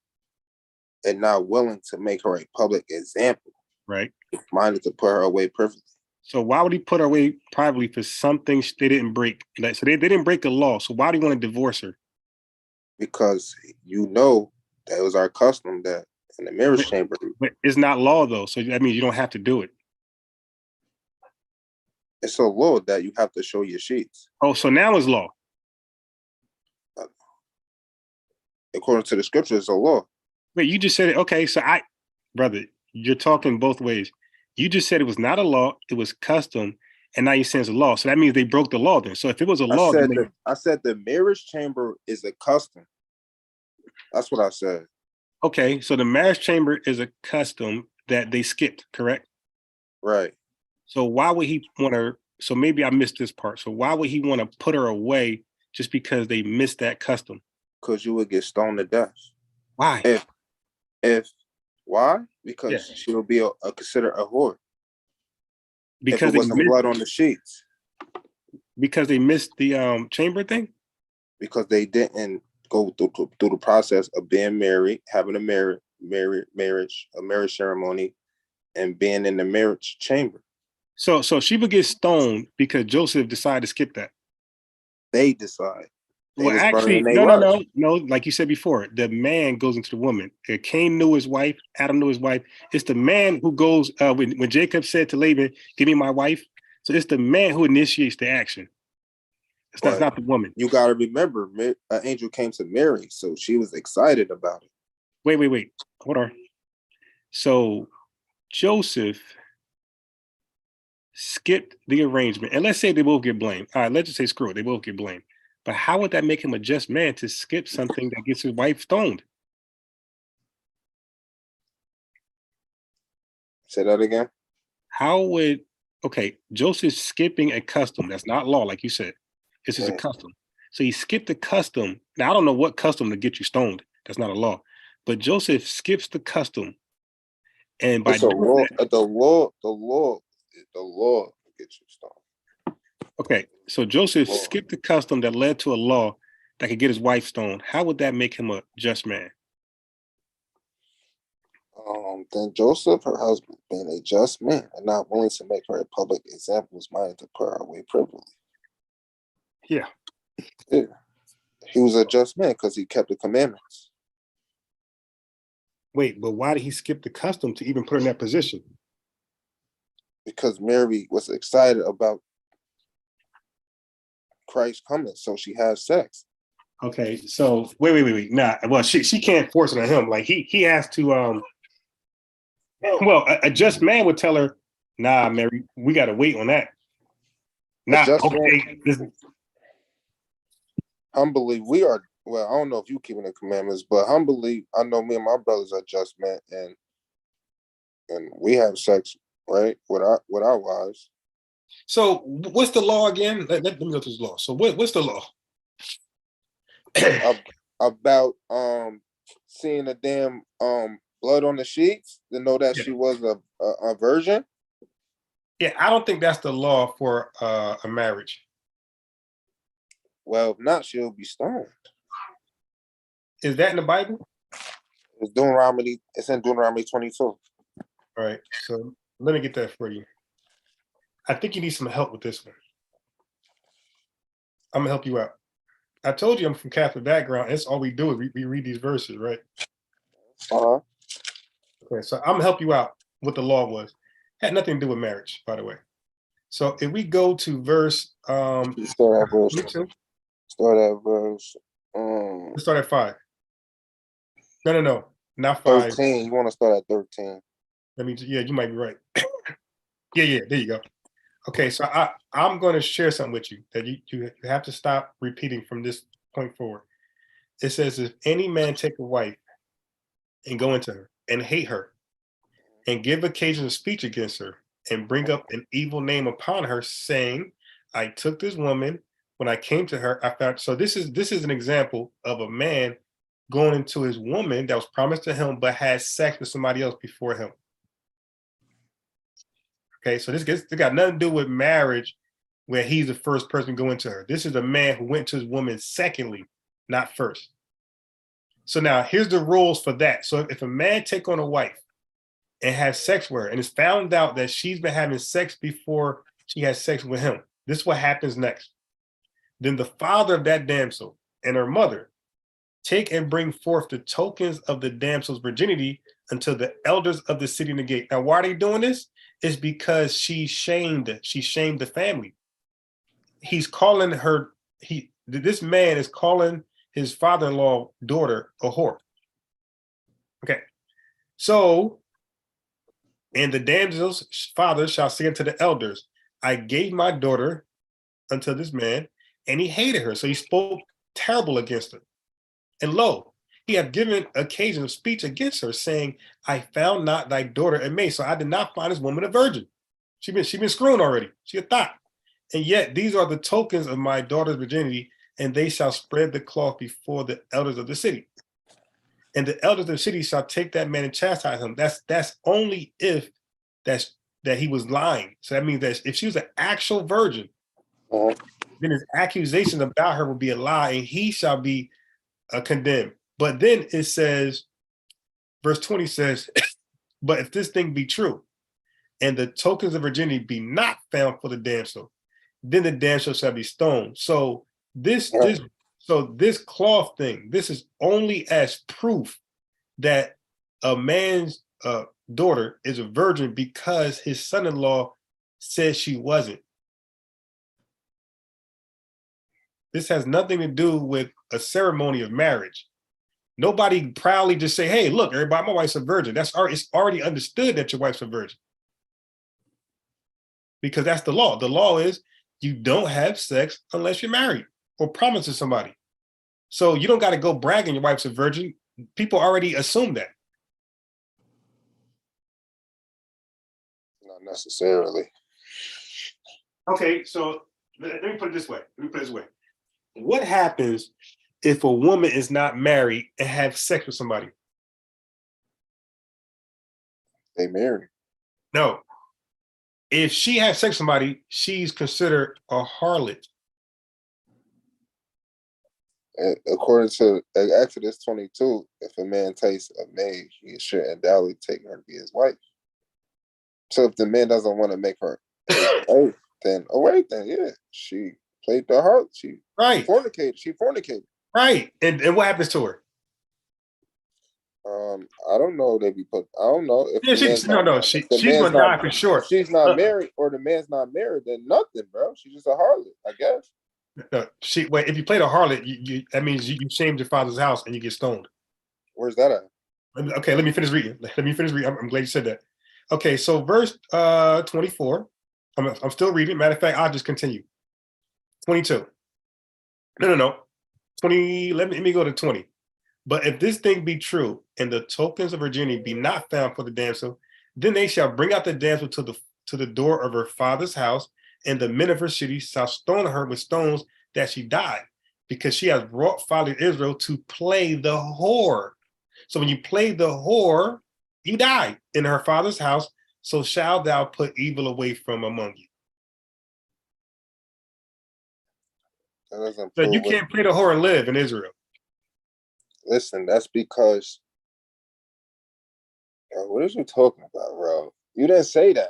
and not willing to make her a public example, right, minded to put her away privately. So why would he put her away privately for something they didn't break? So they didn't break the law. So why do you want to divorce her? Because that was our custom that in the marriage chamber. But it's not law though, so that means you don't have to do it. It's a law that you have to show your sheets. Oh, so now it's law. According to the scripture, it's a law. Wait, you just said it. Okay, so brother, you're talking both ways. You just said it was not a law, it was custom, and now you're saying it's a law. So that means they broke the law then. So if it was a law, I said the marriage chamber is a custom. That's what I said. Okay, so the marriage chamber is a custom that they skipped, correct? Right. So why would he want to? So maybe I missed this part. So why would he want to put her away just because they missed that custom? Because you would get stoned to death. Why? If Why? Yeah, Because she'll be considered a whore if it because wasn't blood on the sheets. they missed the chamber thing. Because they didn't go through the process of being married, having a marriage ceremony, and being in the marriage chamber. So she would get stoned because Joseph decided to skip that. They decide. They Well, was burning actually, their no, rush. Like you said before, the man goes into the woman. Cain knew his wife. Adam knew his wife. It's the man who goes when Jacob said to Laban, "Give me my wife." So it's the man who initiates the action. It's not the woman. You got to remember, an angel came to Mary, so she was excited about it. Wait. Hold on. So Joseph skipped the arrangement, and let's say they both get blamed. All right, let's just say screw it, they both get blamed. But how would that make him a just man to skip something that gets his wife stoned? Say that again. How would Joseph skipping a custom that's not law, like you said. This is a custom. So he skipped the custom. Now I don't know what custom to get you stoned. That's not a law. But Joseph skips the custom. And by doing law, that, the law gets you stoned. Okay, so Joseph skipped the custom that led to a law that could get his wife stoned. How would that make him a just man? Then Joseph, her husband, being a just man and not willing to make her a public example, was minded to put her away privily. Yeah. He was a just man because he kept the commandments. Wait, but why did he skip the custom to even put her in that position? Because Mary was excited about Christ coming, so she had sex. Okay, so wait. Nah, well, she can't force it on him. Like he has to. Well, a just man would tell her, "Nah, Mary, we got to wait on that." Nah, okay. Humbly, we are. Well, I don't know if you keeping the commandments, but humbly, I know me and my brothers are just men, and we have sex, right, with our wives. So, what's the law again? Let me go to this law. So, what's the law? About seeing the damn blood on the sheets to know that she was a virgin. Yeah, I don't think that's the law for a marriage. Well, if not, she'll be stoned. Is that in the Bible? It's Deuteronomy. It's in Deuteronomy 22. All right, so let me get that for you. I think you need some help with this one. I'm gonna help you out. I told you I'm from Catholic background. That's all we do is we read these verses, right? Okay, so I'm gonna help you out. What the law was had nothing to do with marriage, by the way. So if we go to verse, start at verse. Let's start at 5. No, not 5. 13. You want to start at 13? Yeah, you might be right. yeah, there you go. Okay, so I'm going to share something with you that you have to stop repeating from this point forward. It says, if any man take a wife and go into her and hate her and give occasion of speech against her and bring up an evil name upon her, saying, I took this woman when I came to her. I found. So this is an example of a man going into his woman that was promised to him, but had sex with somebody else before him. Okay, so this got nothing to do with marriage, where he's the first person to go into her. This is a man who went to his woman secondly, not first. So now here's the rules for that. So if a man take on a wife and have sex with her, and it's found out that she's been having sex before she has sex with him, this is what happens next. Then the father of that damsel and her mother take and bring forth the tokens of the damsel's virginity unto the elders of the city in the gate. Now, why are they doing this? It's because she shamed the family. He's calling her, this man is calling his father-in-law daughter a whore. Okay. So, and the damsel's father shall say unto the elders, I gave my daughter unto this man, and he hated her. So he spoke terrible against her. And lo, he had given occasion of speech against her, saying, I found not thy daughter a maid. So I did not find this woman a virgin. She been screwing already. She a thought. And yet these are the tokens of my daughter's virginity, and they shall spread the cloth before the elders of the city. and the elders of the city shall take that man and chastise him. That's only if that he was lying. So that means that if she was an actual virgin, then his accusations about her will be a lie, and he shall be condemned. But then it says, verse 20 says, but if this thing be true, and the tokens of virginity be not found for the damsel, then the damsel shall be stoned. So this cloth thing, this is only as proof that a man's daughter is a virgin because his son-in-law says she wasn't. This has nothing to do with a ceremony of marriage. Nobody proudly just say, hey, look, everybody, my wife's a virgin. It's already understood that your wife's a virgin. Because that's the law. The law is you don't have sex unless you're married or promise to somebody. So you don't got to go bragging your wife's a virgin. People already assume that. Not necessarily. Okay, so let me put it this way. What happens if a woman is not married and have sex with somebody? They married. No. If she has sex with somebody, she's considered a harlot. According to Exodus 22, if a man takes a maid, he should undoubtedly take her to be his wife. So if the man doesn't want to make her oh, then yeah, she played the harlot. She fornicated. Right. And what happens to her? I don't know. I don't know if she's gonna die for sure. She's not married, or the man's not married. Then nothing, bro. She's just a harlot, I guess. No, if you played a harlot, that means you shamed your father's house and you get stoned. Where's that at? Okay, let me finish reading. I'm glad you said that. Okay, so verse 24. I'm still reading. Matter of fact, I'll just continue. 22. No. 20. Let me go to 20. But if this thing be true, and the tokens of virginity be not found for the damsel, then they shall bring out the damsel to the door of her father's house, and the men of her city shall stone her with stones that she die, because she has brought father Israel to play the whore. So when you play the whore, you die in her father's house. So shall thou put evil away from among you. So you can't play the whore and live in Israel. Listen, that's because what are you talking about, bro? You didn't say that.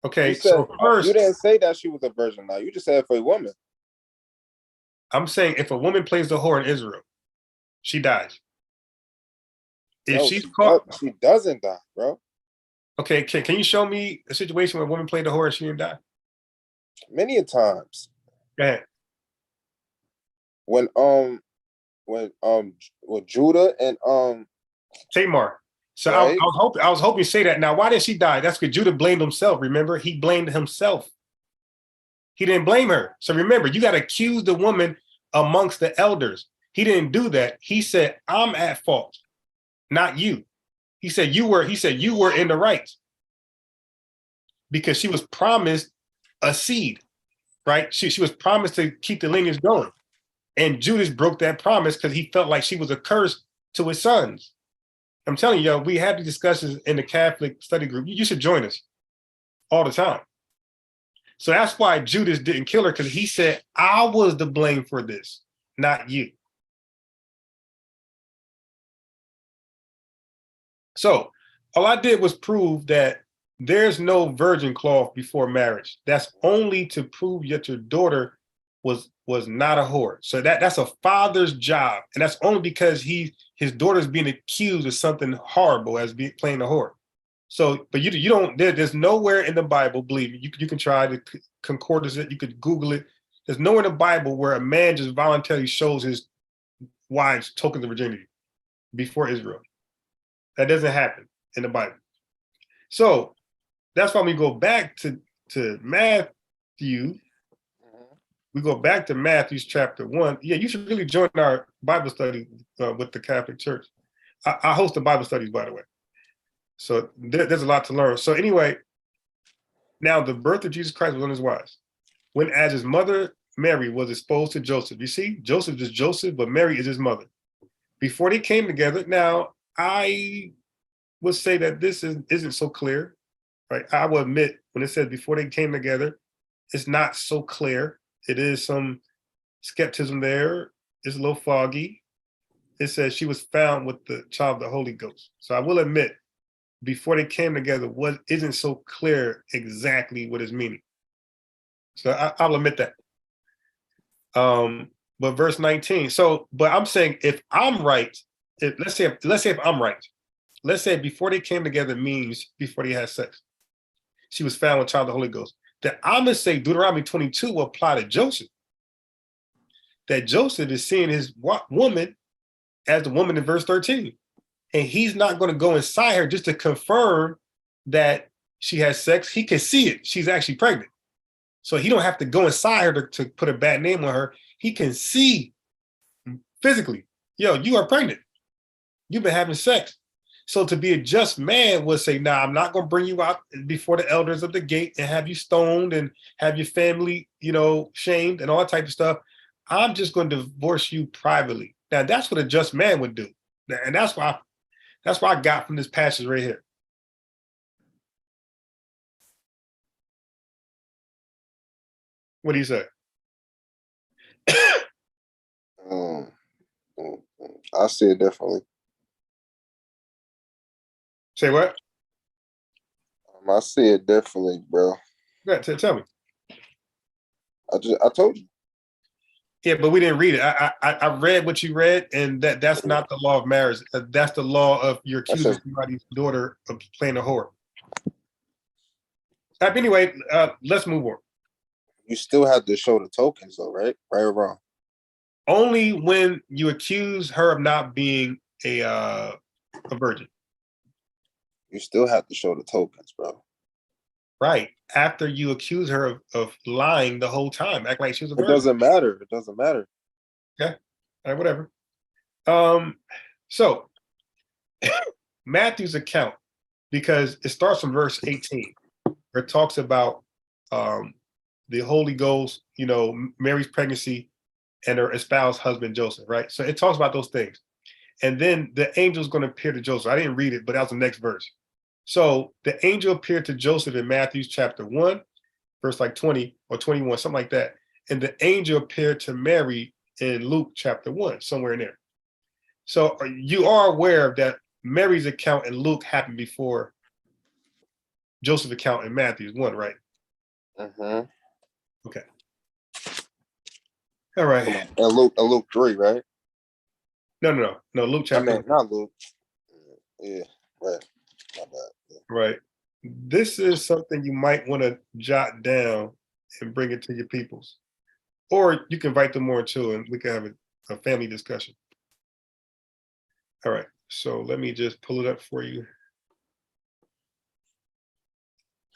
Okay, so first you didn't say that she was a virgin. Now you just said for a woman. I'm saying if a woman plays the whore in Israel, she dies. If she's caught, she doesn't die, bro. Okay, can you show me a situation where a woman played the whore and she didn't die? Many a times. Go ahead. When Judah and Tamar. So right? I was hoping you say that. Now, why did she die? That's because Judah blamed himself. Remember, he blamed himself. He didn't blame her. So remember, you got to accuse the woman amongst the elders. He didn't do that. He said, I'm at fault, not you. He said you were in the right, because she was promised a seed, right? She was promised to keep the lineage going. And Judas broke that promise because he felt like she was a curse to his sons. I'm telling you, we have these discussions in the Catholic study group. You should join us all the time. So that's why Judas didn't kill her, because he said, I was to blame for this, not you. So all I did was prove that there's no virgin cloth before marriage. That's only to prove that your daughter was not a whore. So that's a father's job. And that's only because his daughter's being accused of something horrible as playing a whore. So, but you don't, there's nowhere in the Bible, believe me, you can try to concordance it, you could Google it. There's nowhere in the Bible where a man just voluntarily shows his wives tokens of virginity before Israel. That doesn't happen in the Bible. So that's why we go back to Matthew. We go back to Matthew's chapter 1. Yeah, you should really join our Bible study with the Catholic Church. I host the Bible studies, by the way. So there's a lot to learn. So anyway, now the birth of Jesus Christ was on his wives. When as his mother Mary was exposed to Joseph. You see, Joseph is Joseph, but Mary is his mother. before they came together. Now, I would say that this isn't so clear, right? I will admit when it says before they came together, it's not so clear. It is some skepticism there. It's a little foggy. It says she was found with the child of the Holy Ghost. So I will admit, before they came together, what isn't so clear exactly what it's meaning. So I'll admit that. But verse 19. So, but I'm saying if I'm right, let's say if I'm right, let's say before they came together means before they had sex. She was found with child of the Holy Ghost. That I'm gonna say Deuteronomy 22 will apply to Joseph. That Joseph is seeing his woman as the woman in verse 13. And he's not going to go inside her just to confirm that she has sex. He can see it. She's actually pregnant. So he don't have to go inside her to put a bad name on her. He can see physically, yo, you are pregnant. You've been having sex. So to be a just man would say, nah, I'm not going to bring you out before the elders of the gate and have you stoned and have your family, shamed and all that type of stuff. I'm just going to divorce you privately. Now, that's what a just man would do. And that's why I got from this passage right here. What do you say? I see it differently. Say what? I see it differently, bro. Yeah, tell me. I told you. Yeah, but we didn't read it. I read what you read, and that's not the law of marriage. That's the law of you're accusing somebody's daughter of playing a whore. Anyway, let's move on. You still have to show the tokens, though, right? Right or wrong? Only when you accuse her of not being a virgin. You still have to show the tokens, bro. Right. After you accuse her of lying the whole time, act like she was a virgin. It doesn't matter. It doesn't matter. Okay. All right, whatever. So Matthew's account, because it starts from verse 18, where it talks about the Holy Ghost, Mary's pregnancy and her espoused husband Joseph, right? So it talks about those things. And then the angel's going to appear to Joseph. I didn't read it, but that was the next verse. So the angel appeared to Joseph in Matthew chapter 1, verse like 20 or 21, something like that. And the angel appeared to Mary in Luke chapter 1, somewhere in there. So you are aware that Mary's account in Luke happened before Joseph's account in Matthew's 1, right? Mm-hmm. Okay. All right. Luke 3, right? No. Luke chapter. I mean, not Luke. Yeah, right. My bad. Yeah. Right. This is something you might want to jot down and bring it to your peoples. Or you can invite them more too, and we can have a family discussion. All right. So let me just pull it up for you.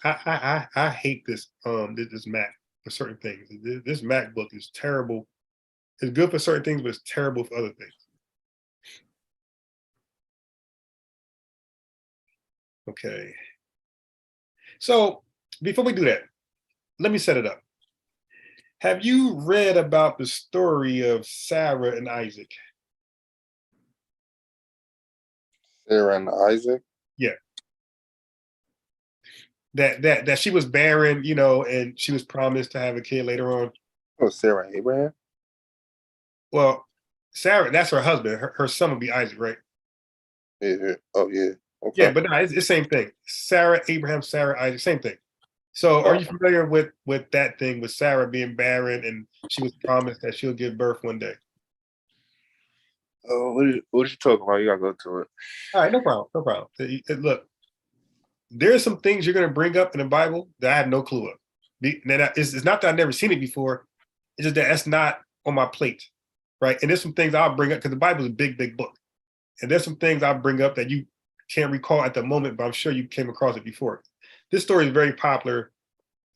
I hate this Mac for certain things. This MacBook is terrible. It's good for certain things, but it's terrible for other things. Okay. So before we do that, let me set it up. Have you read about the story of Sarah and Isaac? Sarah and Isaac? Yeah. That she was barren, and she was promised to have a kid later on. Oh, Sarah and Abraham? Well, Sarah, that's her husband. Her son would be Isaac, right? Yeah. Oh, yeah. Okay. Yeah, but no, it's the same thing. Sarah, Abraham, Sarah, Isaac, same thing. So are you familiar with that thing with Sarah being barren and she was promised that she'll give birth one day? Oh, what are you talking about? You gotta go to it. All right, no problem. Look, there's some things you're going to bring up in the Bible that I have no clue of. It's not that I've never seen it before. It's just that that's not on my plate, right? And there's some things I'll bring up because the Bible is a big, big book. And there's some things I'll bring up that you can't recall at the moment, but I'm sure you came across it before. This story is very popular.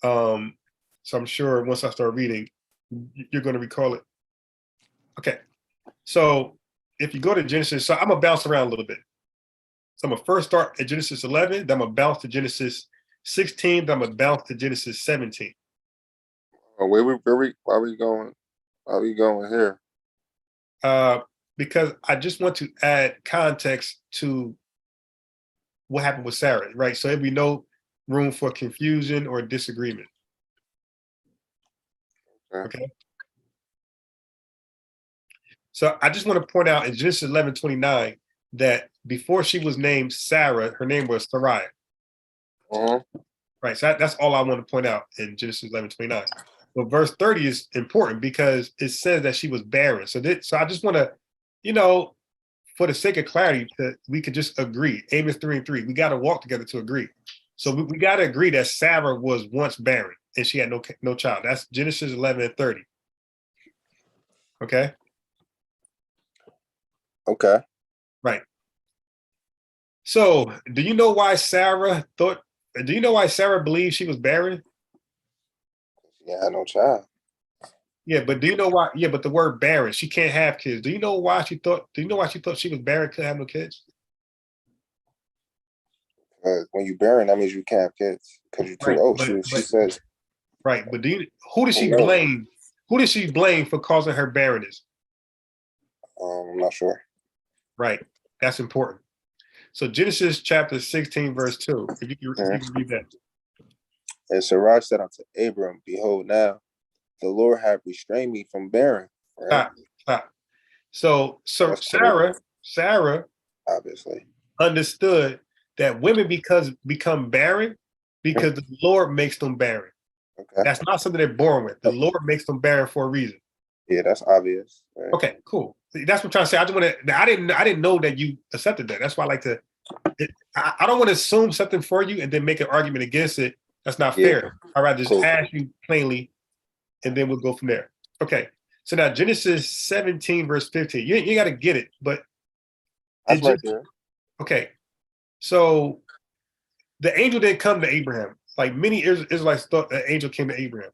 So I'm sure once I start reading, you're going to recall it. Okay. So if you go to Genesis, so I'm going to bounce around a little bit. So I'm going to first start at Genesis 11, then I'm going to bounce to Genesis 16, then I'm going to bounce to Genesis 17. Why are we going here? because I just want to add context to what happened with Sarah, right? So there'd be no room for confusion or disagreement. Okay. So I just want to point out in Genesis 11:29 that before she was named Sarah, her name was Sarai. Right. So that's all I want to point out in Genesis 11:29. But verse 30 is important because it says that she was barren. So I just want to, for the sake of clarity, that we could just agree. Amos 3:3. We got to walk together to agree. So we got to agree that Sarah was once barren and she had no child. That's Genesis 11:30. Okay. Okay. Right. So do you know why Sarah believed she was barren? She had no child. Yeah, but do you know why? Yeah, but the word barren, she can't have kids. Do you know why she thought she was barren, couldn't have no kids? When you barren, that means you can't have kids because you're too old. She says. Right, but who did she blame? Who did she blame for causing her barrenness? I'm not sure. Right, that's important. So Genesis chapter 16, verse 2. If you can read that. And Sarai said unto Abram, behold, now the Lord hath restrained me from bearing. Right? Stop. So Sarah obviously understood that women become barren because the Lord makes them barren. Okay. That's not something they're born with. The Lord makes them barren for a reason. Yeah, that's obvious. Right? Okay, cool. That's what I'm trying to say. I didn't know that you accepted that. That's why I like to. I don't want to assume something for you and then make an argument against it. That's not fair. I'd rather just ask you plainly, and then we'll go from there. Okay. So now Genesis 17, verse 15. You got to get it, but that's right there. Okay. So the angel didn't come to Abraham. Like many Israelites thought the angel came to Abraham.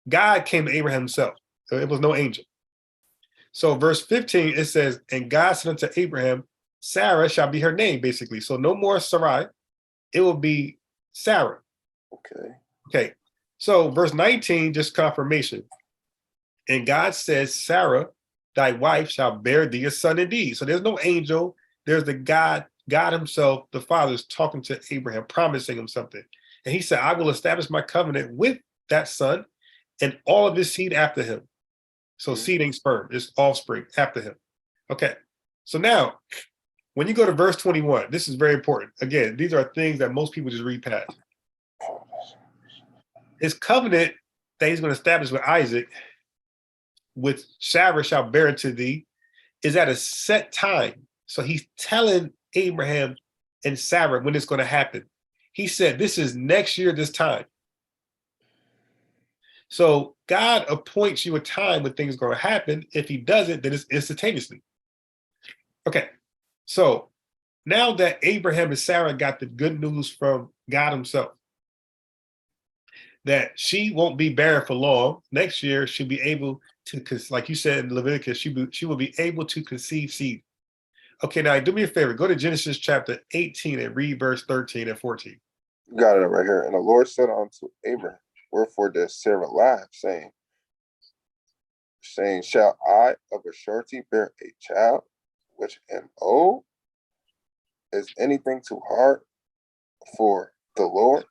God came to Abraham himself. So it was no angel. So verse 15, it says, and God said unto Abraham, Sarah shall be her name, basically. So no more Sarai. It will be Sarah. Okay. So verse 19, just confirmation. And God says, Sarah, thy wife shall bear thee a son indeed. So there's no angel. There's the God himself, the Father, is talking to Abraham, promising him something. And he said, I will establish my covenant with that son and all of his seed after him. So seed ain't sperm, it's offspring after him. Okay. So now, when you go to verse 21, this is very important. Again, these are things that most people just read past. His covenant that he's going to establish with Isaac, with Sarah shall bear it to thee, is at a set time. So he's telling Abraham and Sarah when it's going to happen. He said, this is next year, this time. So God appoints you a time when things are going to happen. If he doesn't, then it's instantaneously. Okay. So now that Abraham and Sarah got the good news from God himself, that she won't be barren for long, next year she'll be able to, like you said in Leviticus, she will be able to conceive seed. Okay, now do me a favor. Go to Genesis chapter 18 and read verse 13 and 14. Got it right here. And the Lord said unto Abraham, wherefore does Sarah laugh, saying, shall I of a surety bear a child, which am old? Is anything too hard for the Lord?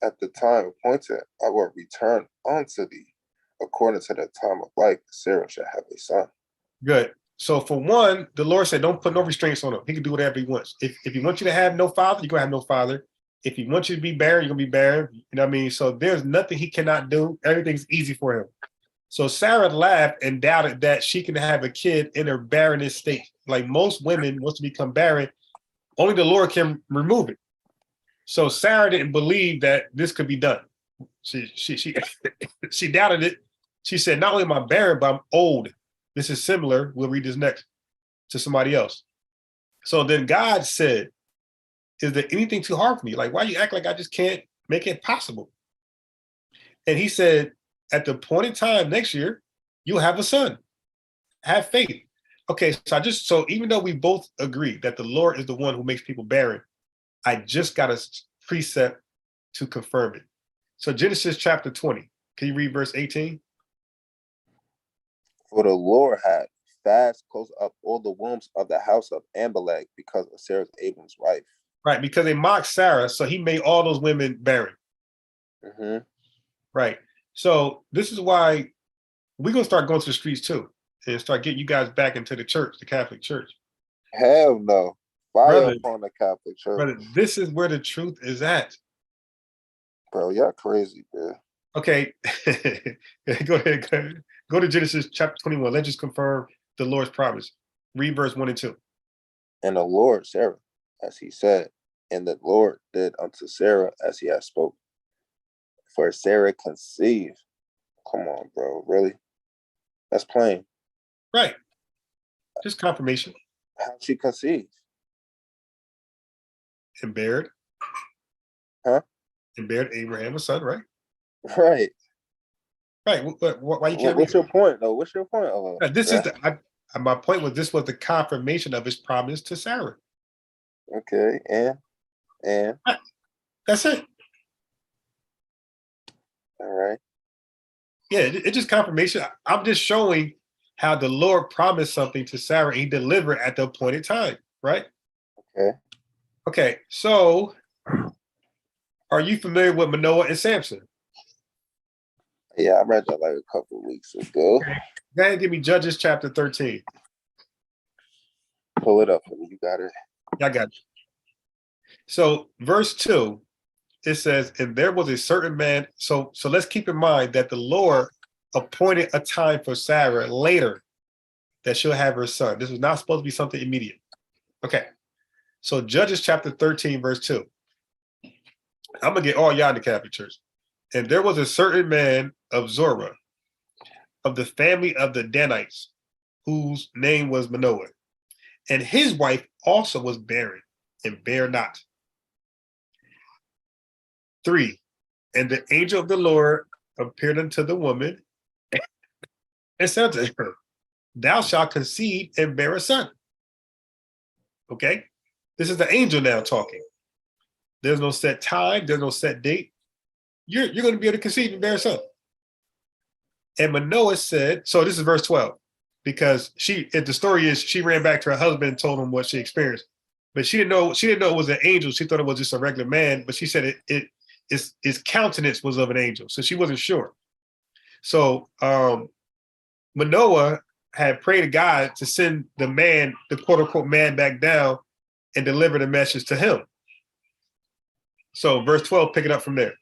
At the time appointed, I will return unto thee. According to the time of life, Sarah shall have a son. Good. So for one, the Lord said, don't put no restraints on him. He can do whatever he wants. If he wants you to have no father, you're going to have no father. If he wants you to be barren, you're going to be barren. You know what I mean? So there's nothing he cannot do. Everything's easy for him. So Sarah laughed and doubted that she can have a kid in her barrenness state. Like most women, wants to become barren, only the Lord can remove it. So Sarah didn't believe that this could be done. She doubted it. She said, not only am I barren, but I'm old. This is similar. We'll read this next to somebody else. So then God said, is there anything too hard for me? Like, why you act like I just can't make it possible? And he said, at the point in time next year, you'll have a son. Have faith. Okay, so even though we both agree that the Lord is the one who makes people barren, I just got a precept to confirm it. So Genesis chapter 20. Can you read verse 18? For the Lord had fast close up all the wombs of the house of Amalek because of Sarah's Abram's wife. Right, because they mocked Sarah, so he made all those women barren. Mm-hmm. Right. So this is why we're gonna start going to the streets too, and start getting you guys back into the church, the Catholic Church. Hell no. Fire Brother, upon the Catholic Church. brother, this is where the truth is at. Bro, y'all crazy, man. Okay, go ahead. Go to Genesis chapter 21. Let's just confirm the Lord's promise. Read verse 1 and 2. And the Lord, Sarah, as he said, and the Lord did unto Sarah as he had spoken. For Sarah conceived. Come on, bro. Really? That's plain. Right. Just confirmation. How she conceived? And bared. Huh? And bared Abraham a son, right? Right. Right. Why you can't What's read your point, though? What's your point? it? This is my point was this was the confirmation of his promise to Sarah. Okay, and Right. That's it. all right. Yeah, it's just confirmation. I'm just showing how the Lord promised something to Sarah and he delivered at the appointed time, right? Okay. Okay, so are you familiar with Manoah and Samson? Yeah, I read that like a couple of weeks ago. Okay. Go ahead and give me Judges chapter 13. Pull it up for me. You got it. I got you. So verse 2, it says, and there was a certain man. So let's keep in mind that the Lord appointed a time for Sarah later that she'll have her son. This was not supposed to be something immediate. Okay. So Judges chapter 13, verse 2. I'm gonna get all y'all in the Catholic Church. And there was a certain man of Zorah, of the family of the Danites, whose name was Manoah. And his wife also was barren and bare not. 3. And the angel of the Lord appeared unto the woman and said to her, thou shalt conceive and bear a son. Okay? This is the angel now talking. There's no set time, there's no set date. You're going to be able to conceive and bear a son. And Manoah said, so this is verse 12, because the story is she ran back to her husband and told him what she experienced. But she didn't know it was an angel. She thought it was just a regular man, but she said his countenance was of an angel. So she wasn't sure. So Manoah had prayed to God to send the man, the quote unquote man, back down and deliver the message to him. So verse 12, pick it up from there.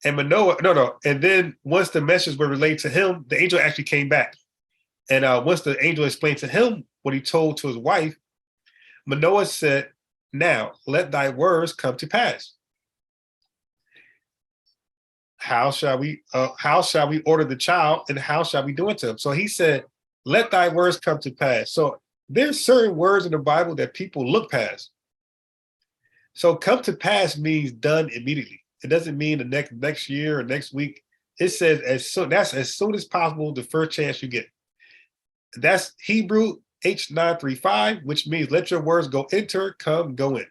And Manoah, and then once the message were relayed to him, the angel actually came back. And once the angel explained to him what he told to his wife, Manoah said, now let thy words come to pass. How shall we order the child, and how shall we do it to him? So he said, let thy words come to pass. So there's certain words in the Bible that people look past. So come to pass means done immediately. It doesn't mean the next year or next week. It says that's as soon as possible, the first chance you get. That's Hebrew H935, which means let your words go enter, come, go in.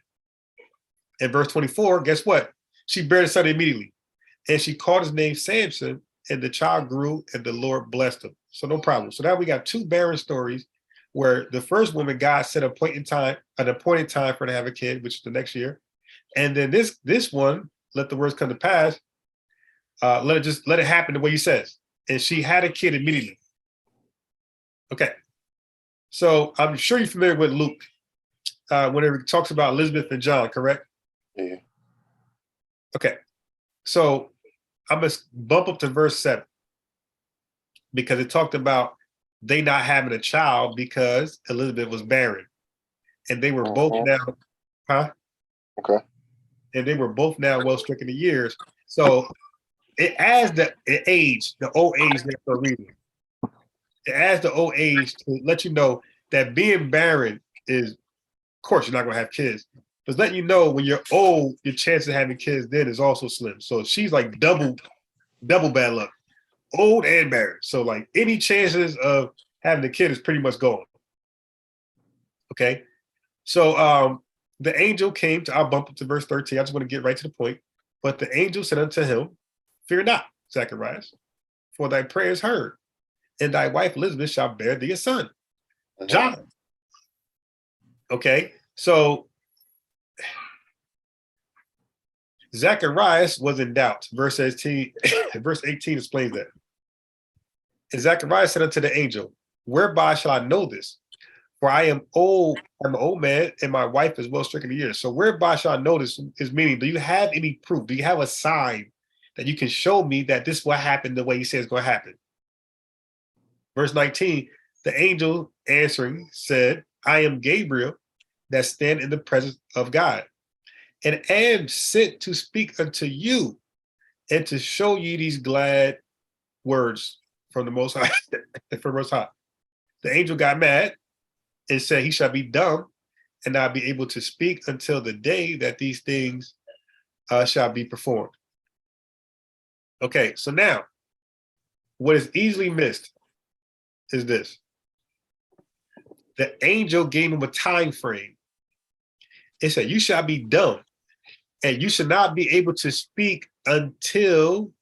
In verse 24, guess what? She bare a son immediately. And she called his name Samson, and the child grew, and the Lord blessed him. So no problem. So now we got two barren stories where the first woman, God set an appointed time for her to have a kid, which is the next year. And then this one, let the words come to pass. Let it happen the way he says. And she had a kid immediately. Okay. So I'm sure you're familiar with Luke, whenever he talks about Elizabeth and John, correct? Yeah. Okay. So I'm going to bump up to verse 7 because it talked about they not having a child because Elizabeth was barren. And they were both now, Okay. And they were both now well stricken in years. So it adds the old age there for a reason. It adds the old age to let you know that being barren is, of course, you're not going to have kids. But letting you know when you're old, your chance of having kids then is also slim. So she's like double bad luck, old and barren. So like any chances of having a kid is pretty much gone. Okay. So the angel came to, I'll bump up to verse 13. I just want to get right to the point. But the angel said unto him, fear not, Zacharias, for thy prayer is heard, and thy wife Elizabeth shall bear thee a son, John. Okay, so Zacharias was in doubt. Verse 18, verse 18 explains that. And Zacharias said unto the angel, whereby shall I know this? For I am old, I'm an old man, and my wife is well stricken in years. So whereby shall I know this is meaning, do you have any proof? Do you have a sign that you can show me that this will happen the way you say it's going to happen? Verse 19, the angel answering said, I am Gabriel that stand in the presence of God, and am sent to speak unto you and to show you these glad words from the Most High. From Most High. The angel got mad and said, he shall be dumb and not be able to speak until the day that these things shall be performed. Okay, so now, what is easily missed is this. The angel gave him a time frame. It said, you shall be dumb, and you should not be able to speak until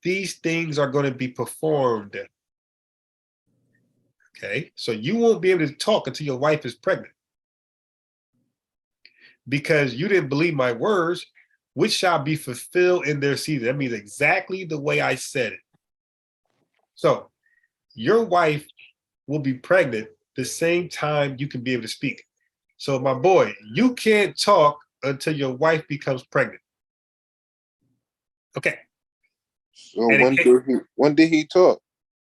these things are going to be performed. Okay, so you won't be able to talk until your wife is pregnant, because you didn't believe my words, which shall be fulfilled in their season. That means exactly the way I said it. So your wife will be pregnant the same time you can be able to speak. So my boy, you can't talk until your wife becomes pregnant. Okay. So when did he talk?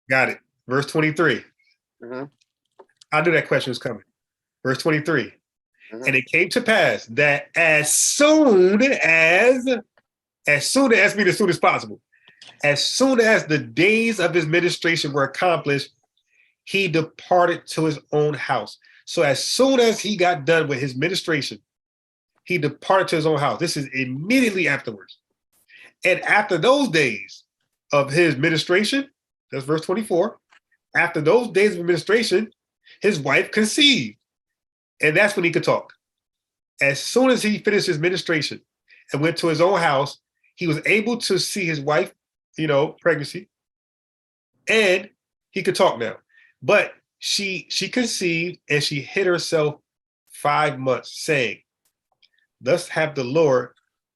Got it. Verse 23. I knew that question was coming. Verse 23. And it came to pass that as soon as means as soon as possible, as soon as the days of his ministration were accomplished, he departed to his own house. So as soon as he got done with his ministration, he departed to his own house. This is immediately afterwards. And after those days of his ministration, that's verse 24, after those days of administration, his wife conceived. And that's when he could talk. As soon as he finished his ministration and went to his own house, he was able to see his wife, pregnancy, and he could talk now. But she conceived and she hid herself 5 months, saying, thus have the Lord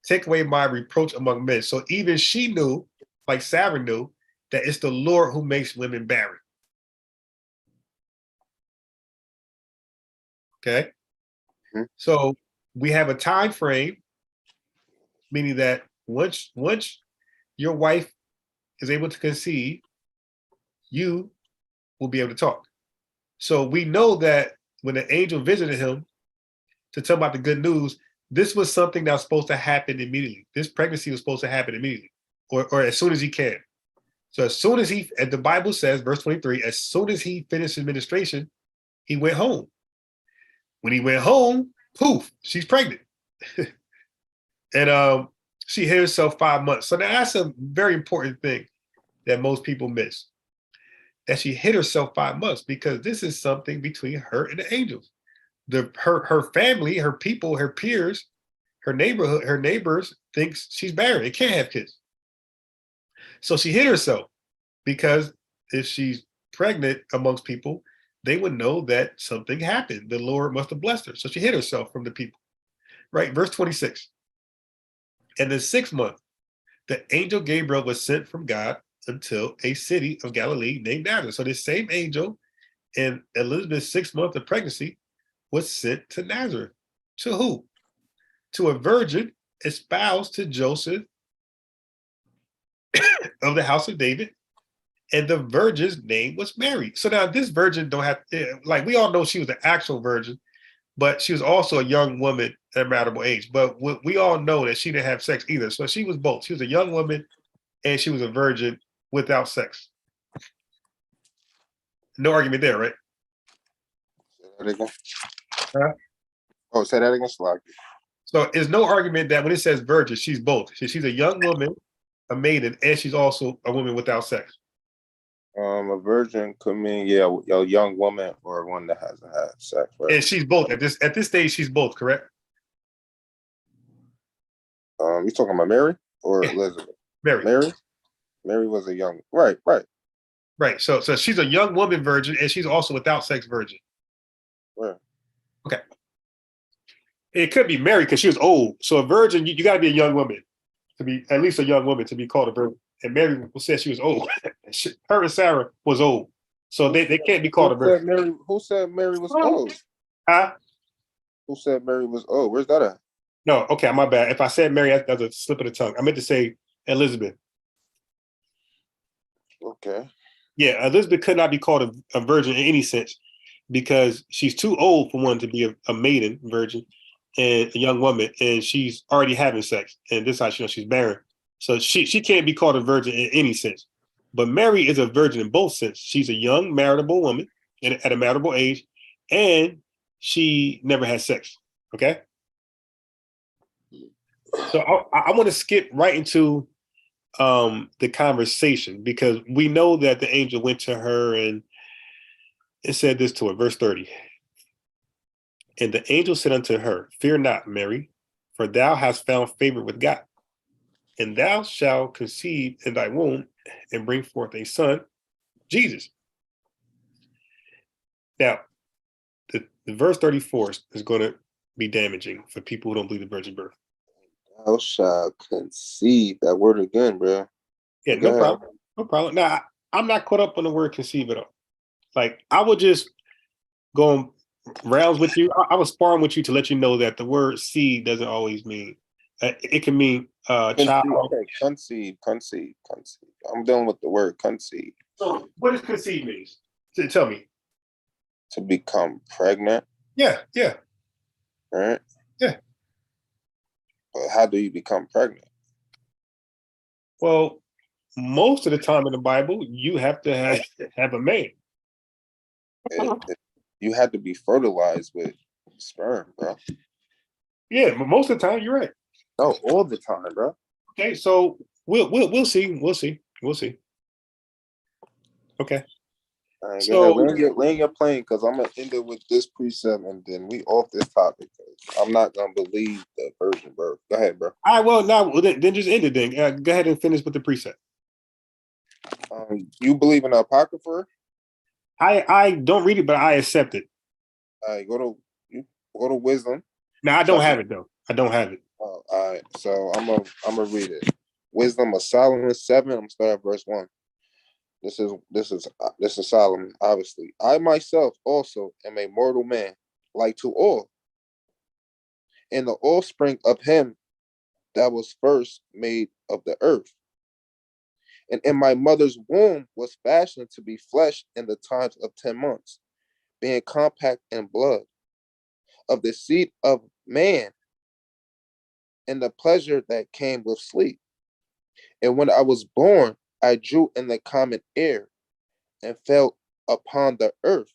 take away my reproach among men. So even she knew, like Sarah knew, that it's the Lord who makes women barren. Okay. So we have a time frame, meaning that once your wife is able to conceive, you will be able to talk. So we know that when the angel visited him to tell him about the good news, this was something that was supposed to happen immediately. This pregnancy was supposed to happen immediately, or as soon as he can. So as soon as as the Bible says, verse 23, as soon as he finished his administration, he went home. When he went home, poof, she's pregnant. And she hid herself 5 months. So now that's a very important thing that most people miss, that she hid herself 5 months, because this is something between her and the angels. Her family, her people, her peers, her neighborhood, her neighbors thinks she's barren. It can't have kids. So she hid herself, because if she's pregnant amongst people, they would know that something happened. The Lord must have blessed her. So she hid herself from the people. Right, verse 26. In the 6th month, the angel Gabriel was sent from God until a city of Galilee named Nazareth. So this same angel in Elizabeth's 6th month of pregnancy was sent to Nazareth. To who? To a virgin espoused to Joseph of the house of David, and the virgin's name was Mary. So now this virgin don't have, like, we all know she was an actual virgin, but she was also a young woman at a marriageable age. But we all know that she didn't have sex either. So she was both. She was a young woman and she was a virgin without sex. No argument there, right? Say that again. Oh, say that again, Slocky. So there's no argument that when it says virgin, she's both. She's a young woman, a maiden, and she's also a woman without sex. A virgin could mean, a young woman or one that hasn't had sex, right? And she's both at this stage. She's both, correct? You talking about Mary or Elizabeth? Mary. Mary was a young, right. So she's a young woman virgin, and she's also without sex virgin. Where? Okay. It could be Mary because she was old. So a virgin, you got to be a young woman to be, at least a young woman to be called a virgin. And Mary said she was old. Her and Sarah was old. So they can't be called a virgin. Who said Mary was old? Huh? Who said Mary was old? Where's that at? No, okay, my bad. If I said Mary, that's a slip of the tongue. I meant to say Elizabeth. Okay. Yeah, Elizabeth could not be called a virgin in any sense because she's too old for one to be a maiden virgin and a young woman, and she's already having sex, and this is how she knows she's barren. So she can't be called a virgin in any sense. But Mary is a virgin in both sense. She's a young marriageable woman at a marriageable age, and she never had sex. Okay. So I want to skip right into the conversation because we know that the angel went to her and it said this to her, verse 30. And the angel said unto her, Fear not, Mary, for thou hast found favor with God. And thou shalt conceive in thy womb and bring forth a son, Jesus. Now, the verse 34 is going to be damaging for people who don't believe the virgin birth. Thou shalt conceive. That word again, bro. Yeah, no problem. No problem. Now, I'm not caught up on the word conceive at all. Like, I would just go on rounds with you. I was sparring with you to let you know that the word seed doesn't always mean, it can mean child. Okay, conceive. I'm dealing with the word conceive. So what does conceive means? Tell me. To become pregnant. Yeah. Right? Yeah. But how do you become pregnant? Well, most of the time in the Bible, you have to have a man. You had to be fertilized with sperm, bro. Yeah, but most of the time, you're right. No, all the time, bro. Okay, so we'll see. We'll see. Okay. Right, so land your plane because I'm gonna end it with this precept and then we off this topic. I'm not gonna believe the virgin birth. Go ahead, bro. All right, well, now then just end it then. Go ahead and finish with the precept. You believe in the Apocrypha? I don't read it, but I accept it. All right, go to Wisdom. No, I don't have it though. I don't have it. All right, so I'm gonna read it. Wisdom of Solomon 7. I'm gonna start at verse 1. This is Solomon, obviously. I myself also am a mortal man, like to all, and the offspring of him that was first made of the earth. And in my mother's womb was fashioned to be flesh in the times of 10 months, being compact in blood, of the seed of man, and the pleasure that came with sleep. And when I was born, I drew in the common air and fell upon the earth,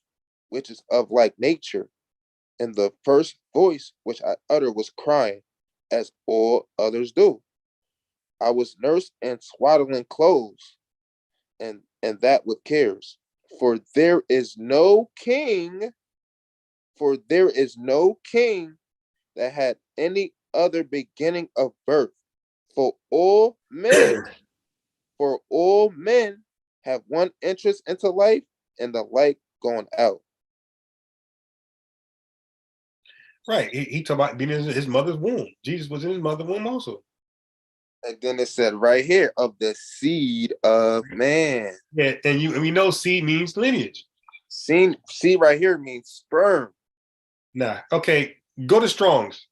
which is of like nature. And the first voice which I uttered was crying, as all others do. I was nursed in swaddling clothes, and that with cares. For there is no king, that had any other beginning of birth. For all men, have one interest into life, and the light going out. Right. He talked about being in his mother's womb. Jesus was in his mother's womb also. And then it said right here, of the seed of man. Yeah, and we know seed means lineage. Seed right here means sperm. Nah. Okay. Go to Strong's.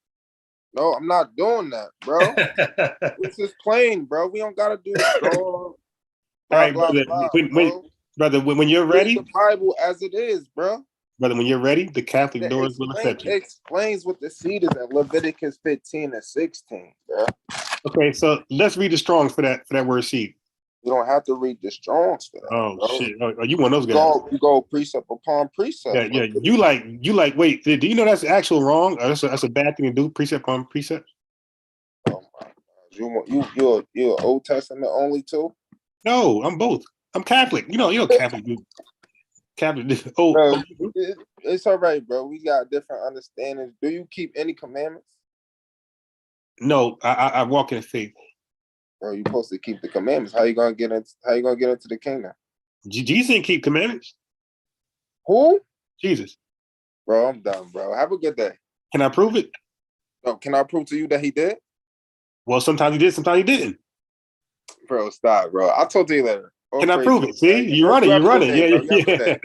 No, I'm not doing that, bro. This is plain, bro. We don't gotta do strong. All right, brother. Brother, when you're ready, read the Bible as it is, bro. Brother, when you're ready, the Catholic doors will accept you. It explains what the seed is in Leviticus 15 and 16, bro. Okay, so let's read the Strong's for that word seed. You don't have to read the Strong's for that. Oh, bro. shit! Oh, you one of those guys? You go precept upon precept. Yeah. You like. Wait, do you know that's actual wrong? That's a bad thing to do. Precept upon precept. Oh my God. You're an Old Testament only too? No, I'm both. I'm Catholic. You know, Catholic. Catholic. Bro, it's all right, bro. We got different understandings. Do you keep any commandments? No, I walk in faith. Bro, you're supposed to keep the commandments. How you gonna get into the kingdom? Jesus didn't keep commandments. Who? Jesus. Bro, I'm done, bro. Have a good day. Can I prove it? Oh, can I prove to you that he did? Well, sometimes he did, sometimes he didn't. Bro, stop, bro. I'll talk to you later. Or Can I prove crazy. it? See, you Bro, run it, you you have a run good it. day, bro. Yeah, You have a good yeah. day.